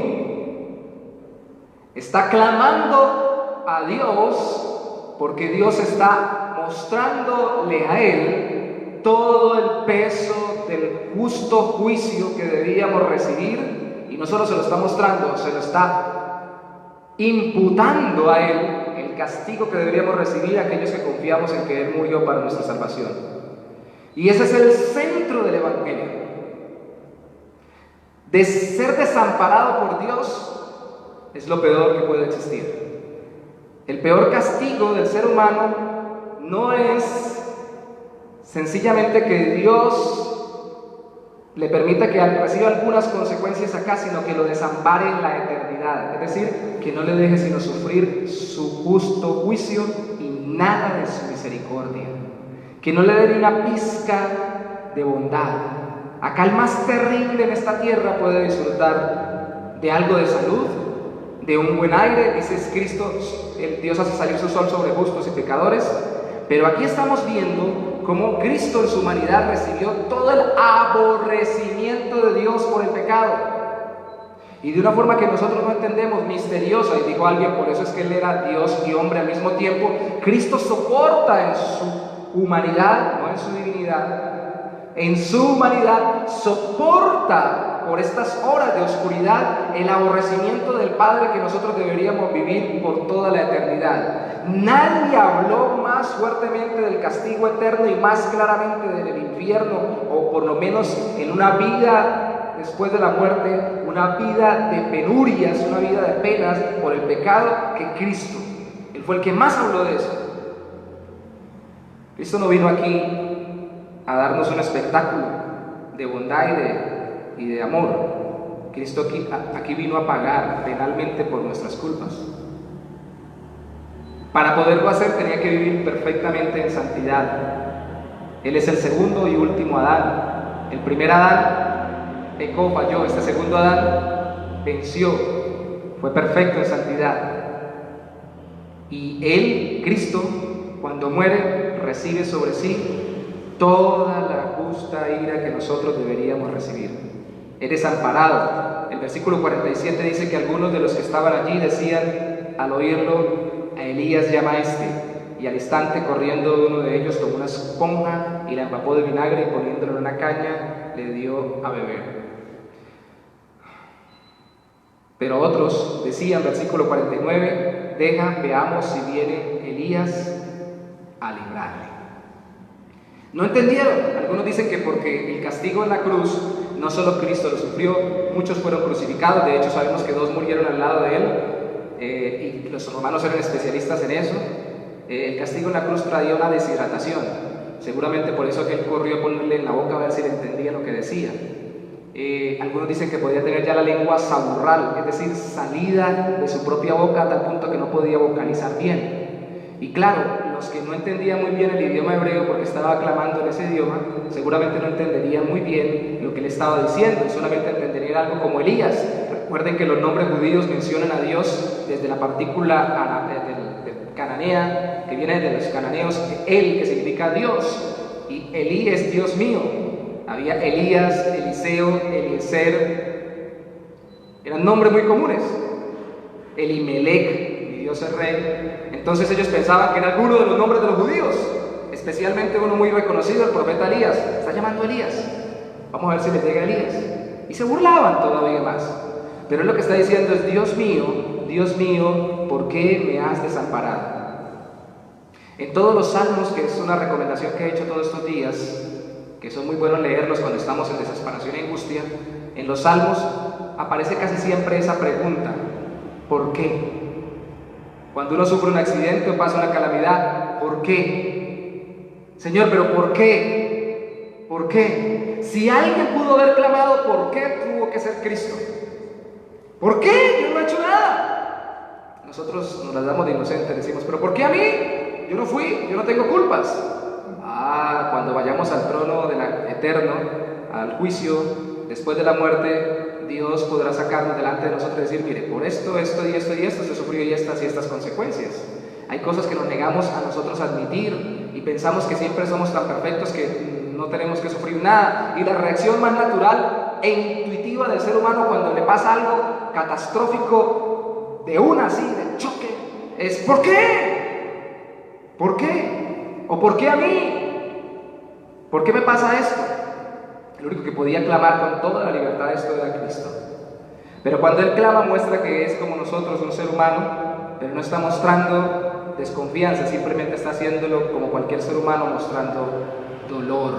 Está clamando a Dios porque Dios está mostrándole a él todo el peso del justo juicio que debíamos recibir, y no solo se lo está mostrando, se lo está imputando a él el castigo que deberíamos recibir a aquellos que confiamos en que él murió para nuestra salvación. Y ese es el centro del evangelio. De ser desamparado por Dios es lo peor que puede existir. El peor castigo del ser humano no es sencillamente que Dios le permita que reciba algunas consecuencias acá, sino que lo desampare en la eternidad. Es decir, que no le deje sino sufrir su justo juicio y nada de su misericordia. Que no le dé ni una pizca de bondad. Acá el más terrible en esta tierra puede disfrutar de algo de salud, de un buen aire. Dice Cristo, Dios hace salir su sol sobre justos y pecadores. Pero aquí estamos viendo cómo Cristo en su humanidad recibió todo el aborrecimiento de Dios por el pecado. Y de una forma que nosotros no entendemos, misteriosa. Y dijo alguien, por eso es que Él era Dios y hombre al mismo tiempo. Cristo soporta en su humanidad, no en su divinidad, en su humanidad soporta por estas horas de oscuridad el aborrecimiento del Padre que nosotros deberíamos vivir por toda la eternidad. Nadie habló más fuertemente del castigo eterno y más claramente del infierno, o por lo menos en una vida después de la muerte, una vida de penurias, una vida de penas por el pecado, que Cristo. Él fue el que más habló de eso. Cristo no vino aquí a darnos un espectáculo de bondad y de amor. Cristo aquí vino a pagar penalmente por nuestras culpas. Para poderlo hacer tenía que vivir perfectamente en santidad. Él es el segundo y último Adán. El primer Adán pecó, falló. Este segundo Adán venció, fue perfecto en santidad. Y Él, Cristo, cuando muere, recibe sobre sí toda la justa ira que nosotros deberíamos recibir. Es desamparado. El versículo 47 dice que algunos de los que estaban allí decían al oírlo: a Elías llama a este. Y al instante, corriendo uno de ellos, tomó una esponja y la empapó de vinagre y poniéndolo en una caña, le dio a beber. Pero otros decían, versículo 49, deja, veamos si viene Elías a librarle. No entendieron. Algunos dicen que porque el castigo en la cruz, no solo Cristo lo sufrió, muchos fueron crucificados. De hecho, sabemos que 2 murieron al lado de él, y los romanos eran especialistas en eso. El castigo en la cruz traía una deshidratación. Seguramente por eso que él corrió a ponerle en la boca a ver si le entendía lo que decía. Algunos dicen que podía tener ya la lengua saburral, es decir, salida de su propia boca a tal punto que no podía vocalizar bien. Y claro, los que no entendían muy bien el idioma hebreo, porque estaba clamando en ese idioma, seguramente no entenderían muy bien lo que él estaba diciendo, y solamente entenderían algo como Elías. Recuerden que los nombres judíos mencionan a Dios desde la partícula del cananea, que viene de los cananeos, El, que significa Dios, y Elí es Dios mío. Había Elías, Eliseo, Eliezer, eran nombres muy comunes. Elimelech, mi Dios es rey. Entonces ellos pensaban que era alguno de los nombres de los judíos, especialmente uno muy reconocido, el profeta Elías. Está llamando a Elías, vamos a ver si le llega a Elías. Y se burlaban todavía más. Pero él lo que está diciendo es: Dios mío, ¿por qué me has desamparado? En todos los salmos, que es una recomendación que he hecho todos estos días, que son muy buenos leerlos cuando estamos en desesperación e angustia, en los salmos aparece casi siempre esa pregunta: ¿por qué? Cuando uno sufre un accidente o pasa una calamidad, ¿por qué? Señor, pero ¿por qué? ¿Por qué? Si alguien pudo haber clamado, ¿por qué tuvo que ser Cristo? ¿Por qué? Yo no he hecho nada. Nosotros nos las damos de inocentes, decimos: ¿pero por qué a mí? Yo no fui, yo no tengo culpas. Cuando vayamos al trono eterno, al juicio, después de la muerte, Dios podrá sacarnos delante de nosotros y decir: mire, por esto, esto y esto y esto se sufrió, y estas consecuencias. Hay cosas que nos negamos a nosotros admitir y pensamos que siempre somos tan perfectos que no tenemos que sufrir nada. Y la reacción más natural e intuitiva del ser humano cuando le pasa algo catastrófico, de una así, de choque, es: ¿por qué? ¿Por qué? ¿O por qué a mí? ¿Por qué me pasa esto? El único que podía clamar con toda la libertad esto era Cristo. Pero cuando él clama, muestra que es como nosotros, un ser humano, pero no está mostrando desconfianza, simplemente está haciéndolo como cualquier ser humano, mostrando dolor.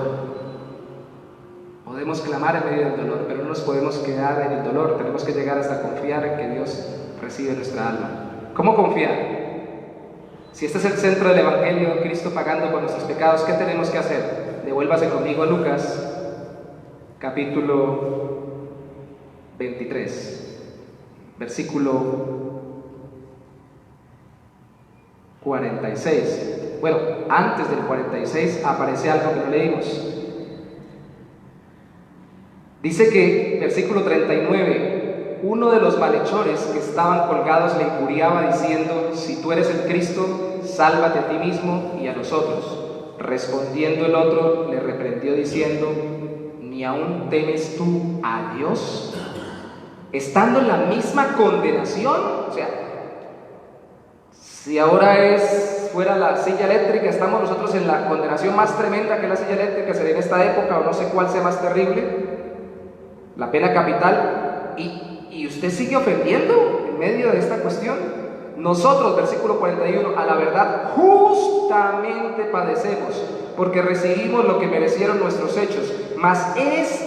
Podemos clamar en medio del dolor, pero no nos podemos quedar en el dolor. Tenemos que llegar hasta confiar en que Dios recibe nuestra alma. ¿Cómo confiar? Si este es el centro del Evangelio, Cristo pagando por nuestros pecados, ¿qué tenemos que hacer? Devuélvase conmigo a Lucas, capítulo 23, versículo 46. Bueno, antes del 46 aparece algo que no leímos. Dice que, versículo 39, uno de los malhechores que estaban colgados le injuriaba diciendo: si tú eres el Cristo, sálvate a ti mismo y a nosotros. Respondiendo el otro, le reprendió diciendo: ¿ni aún temes tú a Dios? Estando en la misma condenación, o sea, si ahora fuera la silla eléctrica, estamos nosotros en la condenación más tremenda que la silla eléctrica sería en esta época, o no sé cuál sea más terrible, la pena capital, y usted sigue ofendiendo en medio de esta cuestión. Nosotros, versículo 41, a la verdad justamente padecemos, porque recibimos lo que merecieron nuestros hechos, mas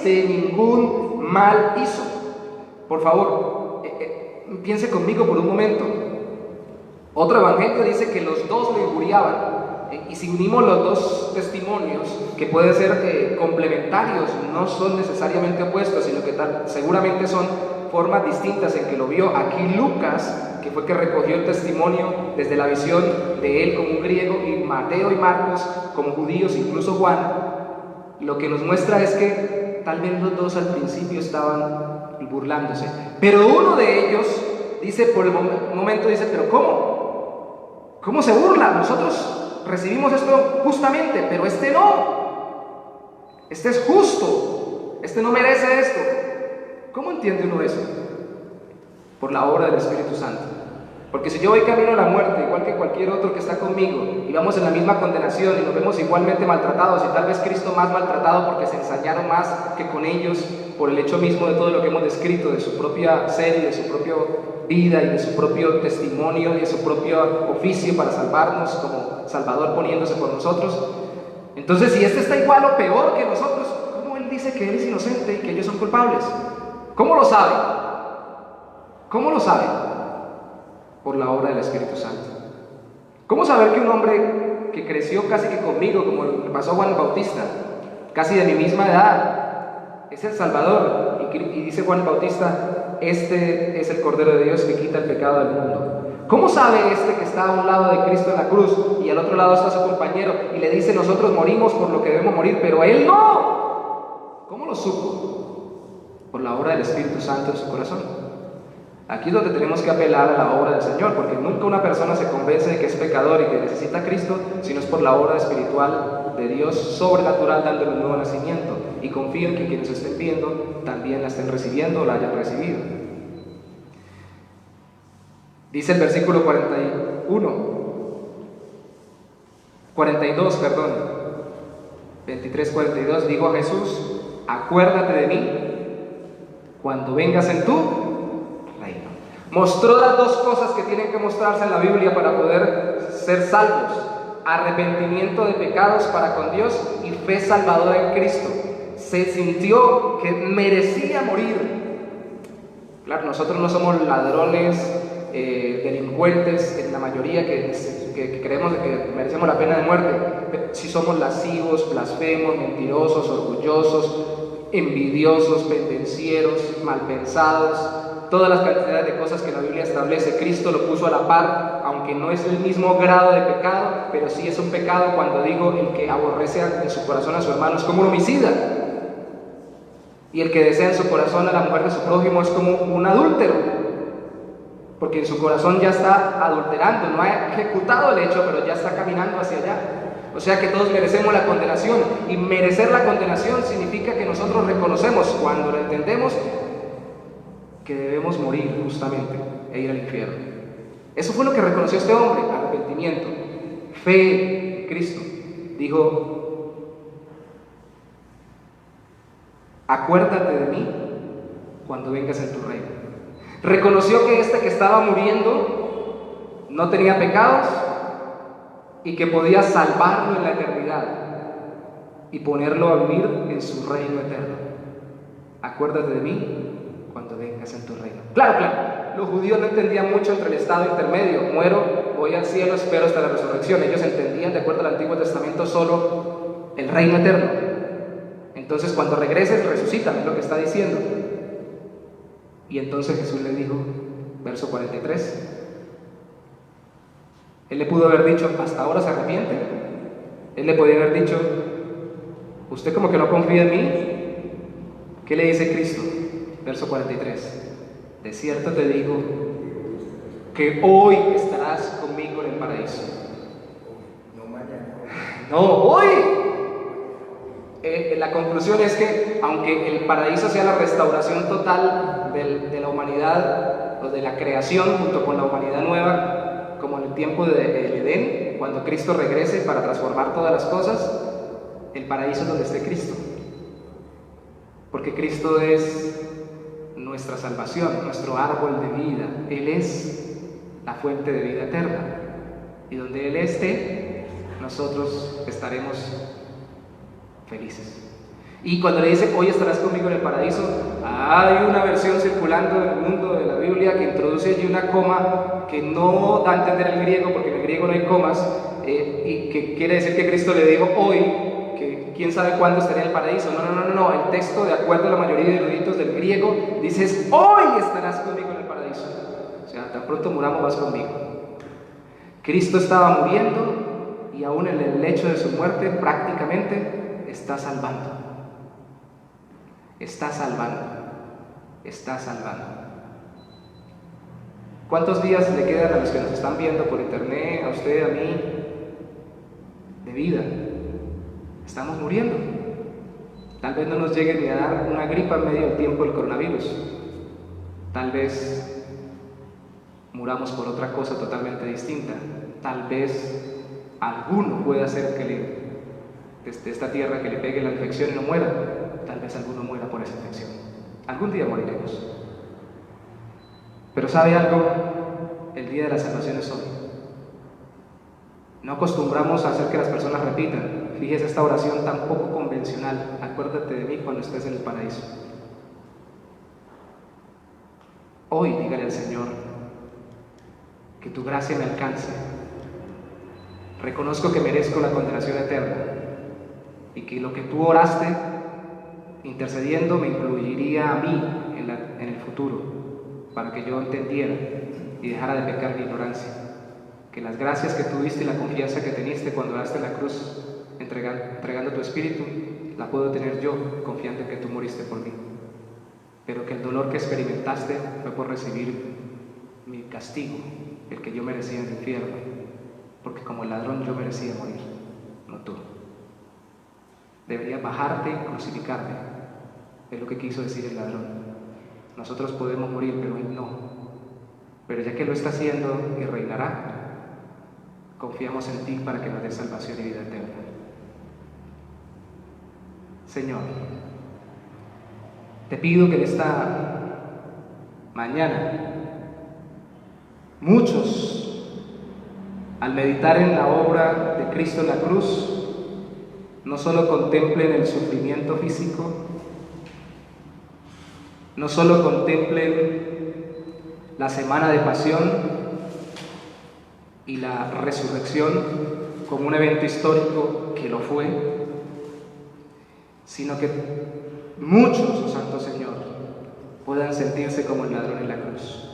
ningún mal hizo. Por favor, piense conmigo por un momento. Otro evangelio dice que los dos lo injuriaban, y si unimos los dos testimonios, que pueden ser complementarios, no son necesariamente opuestos, sino que seguramente son formas distintas en que lo vio. Aquí Lucas, que fue que recogió el testimonio desde la visión de él como un griego, y Mateo y Marcos como judíos, incluso Juan, lo que nos muestra es que tal vez los dos al principio estaban burlándose, pero uno de ellos dice, por el momento dice: pero ¿cómo se burla? Nosotros recibimos esto justamente, pero este no. Este es justo, este no merece esto. ¿Cómo entiende uno eso? Por la obra del Espíritu Santo. Porque si yo voy camino a la muerte, igual que cualquier otro que está conmigo, y vamos en la misma condenación y nos vemos igualmente maltratados, y tal vez Cristo más maltratado porque se ensañaron más que con ellos, por el hecho mismo de todo lo que hemos descrito, de su propia ser y de su propia vida y de su propio testimonio y de su propio oficio para salvarnos, como Salvador poniéndose por nosotros. Entonces, si este está igual o peor que nosotros, ¿cómo Él dice que Él es inocente y que ellos son culpables? ¿Cómo lo sabe? ¿Cómo lo sabe? Por la obra del Espíritu Santo. ¿Cómo saber que un hombre que creció casi que conmigo, como le pasó a Juan el Bautista, casi de mi misma edad, es el Salvador? Y dice Juan el Bautista, este es el Cordero de Dios que quita el pecado del mundo. ¿Cómo sabe este que está a un lado de Cristo en la cruz y al otro lado está su compañero y le dice nosotros morimos por lo que debemos morir, pero él no? ¿Cómo lo supo? Por la obra del Espíritu Santo en su corazón. Aquí es donde tenemos que apelar a la obra del Señor, porque nunca una persona se convence de que es pecador y que necesita a Cristo, sino es por la obra espiritual de Dios sobrenatural dándole un nuevo nacimiento, y confío en que quienes estén viendo también la estén recibiendo o la hayan recibido. Dice el versículo 23:42, digo a Jesús, acuérdate de mí cuando vengas en tu reino. Mostró las dos cosas que tienen que mostrarse en la Biblia para poder ser salvos: arrepentimiento de pecados para con Dios y fe salvadora en Cristo. Se sintió que merecía morir. Claro, nosotros no somos ladrones, delincuentes, en la mayoría que creemos que merecemos la pena de muerte. Si somos lascivos, blasfemos, mentirosos, orgullosos, envidiosos, pendencieros, malpensados, todas las cantidades de cosas que la Biblia establece, Cristo lo puso a la par, aunque no es el mismo grado de pecado, pero sí es un pecado cuando digo el que aborrece en su corazón a su hermano es como un homicida, y el que desea en su corazón a la mujer de su prójimo es como un adúltero, porque en su corazón ya está adulterando, no ha ejecutado el hecho, pero ya está caminando hacia allá. O sea que todos merecemos la condenación, y merecer la condenación significa que nosotros reconocemos, cuando lo entendemos, que debemos morir justamente e ir al infierno. Eso fue lo que reconoció este hombre: arrepentimiento, fe en Cristo. Dijo, acuérdate de mí cuando vengas en tu reino. Reconoció que este que estaba muriendo no tenía pecados y que podía salvarlo en la eternidad y ponerlo a vivir en su reino eterno. Acuérdate de mí cuando vengas en tu reino. Claro, los judíos no entendían mucho entre el estado intermedio: muero, voy al cielo, espero hasta la resurrección. Ellos entendían, de acuerdo al Antiguo Testamento, solo el reino eterno. Entonces, cuando regreses, resucita, es lo que está diciendo. Y entonces Jesús le dijo, verso 43, Él le pudo haber dicho, hasta ahora se arrepiente. Él le podía haber dicho, usted como que no confía en mí. ¿Qué le dice Cristo? Verso 43, de cierto te digo que hoy estarás conmigo en el paraíso.
No mañana.
No, hoy. La conclusión es que aunque el paraíso sea la restauración total de la humanidad o de la creación junto con la humanidad nueva, como en el tiempo del Edén, cuando Cristo regrese para transformar todas las cosas, el paraíso es donde esté Cristo, porque Cristo es nuestra salvación, nuestro árbol de vida. Él es la fuente de vida eterna, y donde Él esté, nosotros estaremos felices. Y cuando le dice, hoy estarás conmigo en el paraíso, hay una versión circulando en el mundo de la Biblia que introduce allí una coma que no da a entender el griego, porque en el griego no hay comas, y que quiere decir que Cristo le dijo hoy, que quién sabe cuándo estaría en el paraíso. No, el texto, de acuerdo a la mayoría de eruditos del griego, dice, hoy estarás conmigo en el paraíso. O sea, tan pronto muramos vas conmigo. Cristo estaba muriendo, y aún en el lecho de su muerte prácticamente está salvando. Está salvando. Está salvando. ¿Cuántos días le quedan a los que nos están viendo por internet, a usted, a mí, de vida. Estamos muriendo. Tal vez no nos llegue ni a dar una gripa en medio del tiempo del coronavirus. Tal vez muramos por otra cosa totalmente distinta. Tal vez alguno pueda hacer que desde esta tierra que le pegue la infección y no muera. Tal vez alguno muera por esa infección. Algún día moriremos. Pero ¿sabe algo? El día de la salvación es hoy. No acostumbramos a hacer que las personas repitan. Fíjese esta oración tan poco convencional. Acuérdate de mí cuando estés en el paraíso. Hoy dígale al Señor que tu gracia me alcance. Reconozco que merezco la condenación eterna y que lo que tú oraste intercediendo me incluiría a mí en el futuro, para que yo entendiera y dejara de pecar mi ignorancia. Que las gracias que tuviste y la confianza que teniste cuando oraste en la cruz, entregando tu espíritu, la puedo tener yo, confiando en que tú moriste por mí. Pero que el dolor que experimentaste fue por recibir mi castigo, el que yo merecía en el infierno, porque como el ladrón yo merecía morir, no tú. Deberías bajarte y crucificarme, es lo que quiso decir el ladrón. Nosotros podemos morir, pero él no. Pero ya que lo está haciendo y reinará, confiamos en ti para que nos des salvación y vida eterna. Señor, te pido que en esta mañana muchos, al meditar en la obra de Cristo en la cruz, no solo contemplen el sufrimiento físico, no solo contemplen la semana de pasión y la resurrección como un evento histórico que lo fue, sino que muchos, oh Santo Señor, puedan sentirse como el ladrón en la cruz,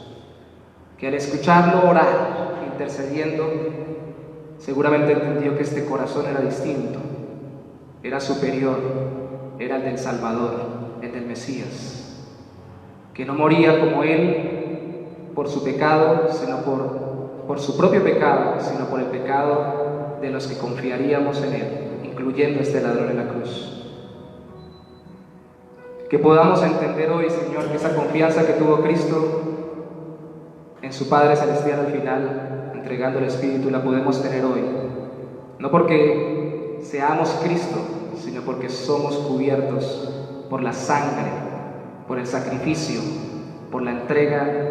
que al escucharlo orar, intercediendo, seguramente entendió que este corazón era distinto, era superior, era el del Salvador, el del Mesías, que no moría como él por su pecado, sino por su propio pecado, sino por el pecado de los que confiaríamos en él, incluyendo a este ladrón en la cruz. Que podamos entender hoy, Señor, que esa confianza que tuvo Cristo en su Padre Celestial al final, entregando el Espíritu, la podemos tener hoy. No porque seamos Cristo, sino porque somos cubiertos por la sangre, por el sacrificio, por la entrega,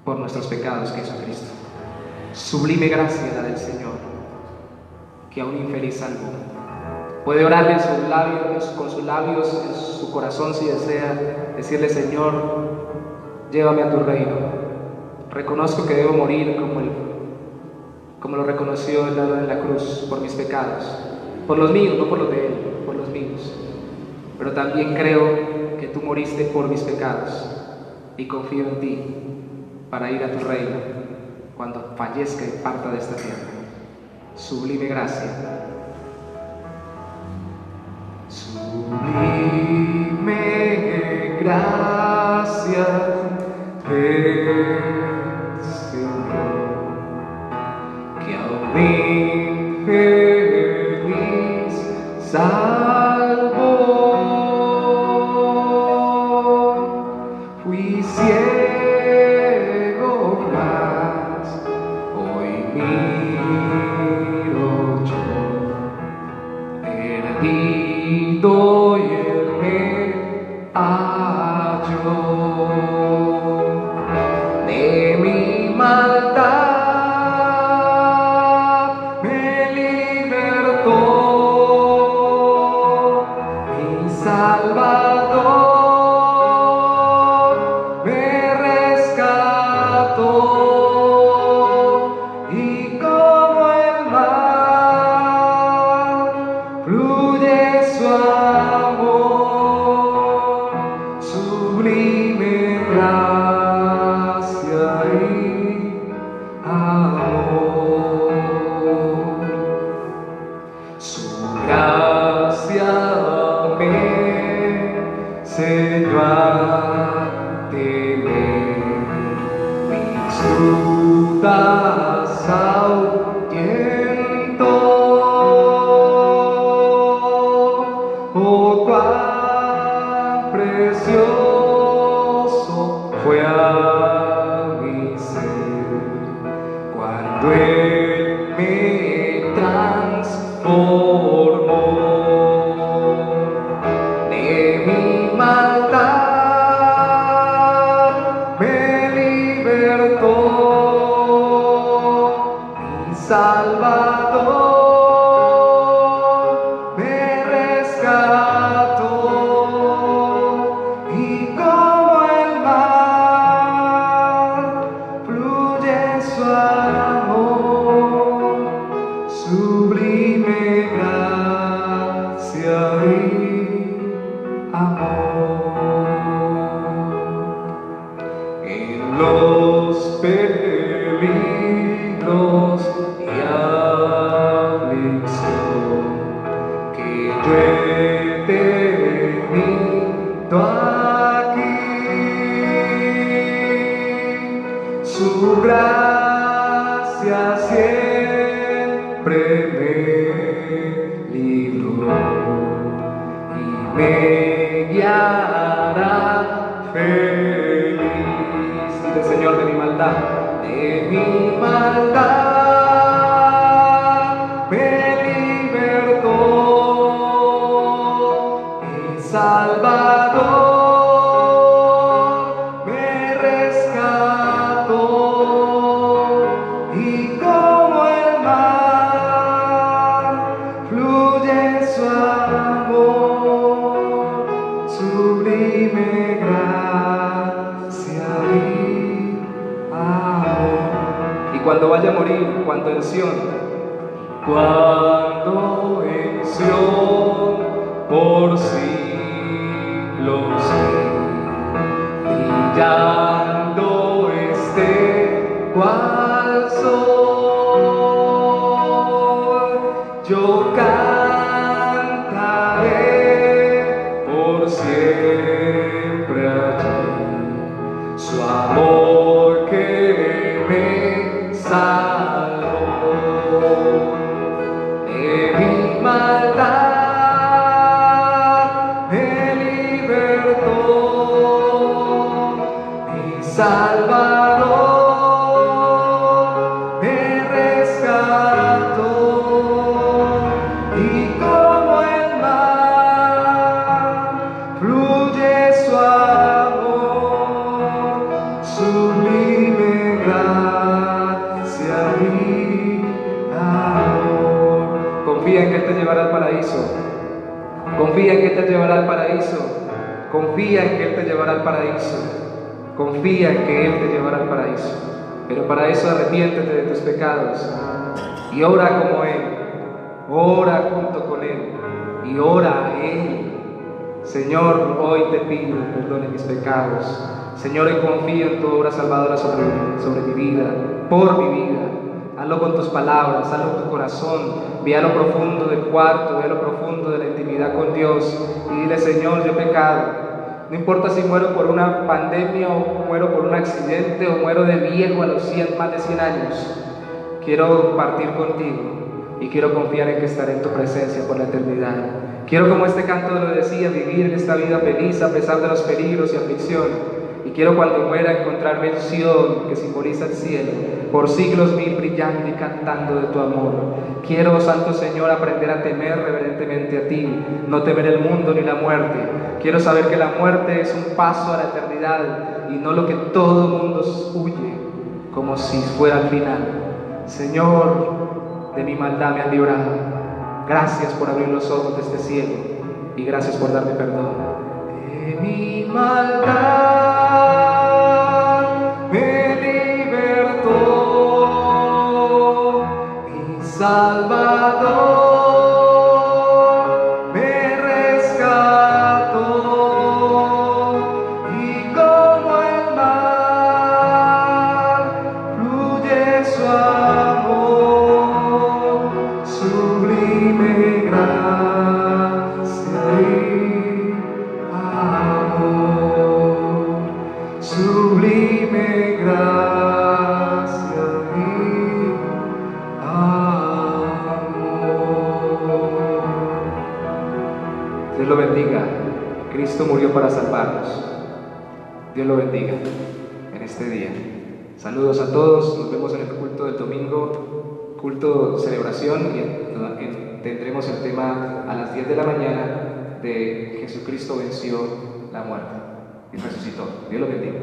por nuestros pecados que hizo Cristo. Sublime gracia la del Señor, que a un infeliz salvo puede orarle en sus labios, con sus labios, en su corazón si desea, decirle: Señor, llévame a tu reino. Reconozco que debo morir como lo reconoció el ladrón en la cruz, por mis pecados, por los míos, no por los de él, por los míos. Pero también creo que tú moriste por mis pecados y confío en ti para ir a tu reino cuando fallezca y parta de esta tierra. Sublime gracia. Sublime gracia del Señor, que a un infeliz salvó. Fui ciego, mas hoy miro yo, perdido y él me halló. De mi maldad me libertó mi Salvador, me rescató, y como el mar fluye su amor, sublime gracia y amor. Su gracia me enseñó a temer mis dudas ahuyentó. fue a mi ser cuando Él me transformó de mi maldad, me libertó, mi Salvador me rescató, y como el mar fluye su amor, sublime gracia y amor. En los peligros y aflicción que yo he tenido aquí, su gracia siempre me libró y me guiará feliz. Dile, Señor, de mi maldad, me libertó, mi Salvador me rescató, y como el mar fluye su amor, sublime gracia y amor. Y cuando vaya a morir, cuando en Sion, por siglos brillando esté cual sol, yo cantaré por siempre allí su amor que me salvó de mi maldad, me libertó, mi Salvador me rescató, y como el mar fluye su amor, sublime gracia y amor. Confía en que Él te llevará al paraíso. Confía en que Él te llevará al paraíso. Confía en que Él te llevará al paraíso. Confía en que Él te llevará al paraíso. Pero para eso arrepiéntete de tus pecados y ora como Él. Ora junto con Él y ora a Él. Señor, hoy te pido perdone mis pecados. Señor, hoy confío en tu obra salvadora sobre mi vida, por mi vida. Hazlo con tus palabras, hazlo en tu corazón. Ve a lo profundo del cuarto, ve a lo profundo de la intimidad con Dios y dile: Señor, yo he pecado. No importa si muero por una pandemia o muero por un accidente o muero de viejo a los más de 100 años. Quiero partir contigo y quiero confiar en que estaré en tu presencia por la eternidad. Quiero, como este canto lo decía, vivir en esta vida feliz a pesar de los peligros y aflicción. Y quiero, cuando muera, encontrarme en Sion, que simboliza el cielo, por siglos mil brillando y cantando de tu amor. Quiero, Santo Señor, aprender a temer reverentemente a ti, no temer el mundo ni la muerte. Quiero saber que la muerte es un paso a la eternidad y no lo que todo el mundo huye, como si fuera el final. Señor, de mi maldad me has librado. Gracias por abrir los ojos de este cielo y gracias por darme perdón. De mi maldad me libertó, mi Salvador me rescató, y como el mar fluye su amor, sublime gracia y amor, sublime gracia y amor. Dios lo bendiga. Cristo murió para salvarnos. Dios lo bendiga en este día. Saludos a todos, nos vemos en el culto del domingo, culto celebración, y tendremos el tema a las 10 de la mañana de Jesucristo venció la muerte y resucitó. Dios lo bendiga.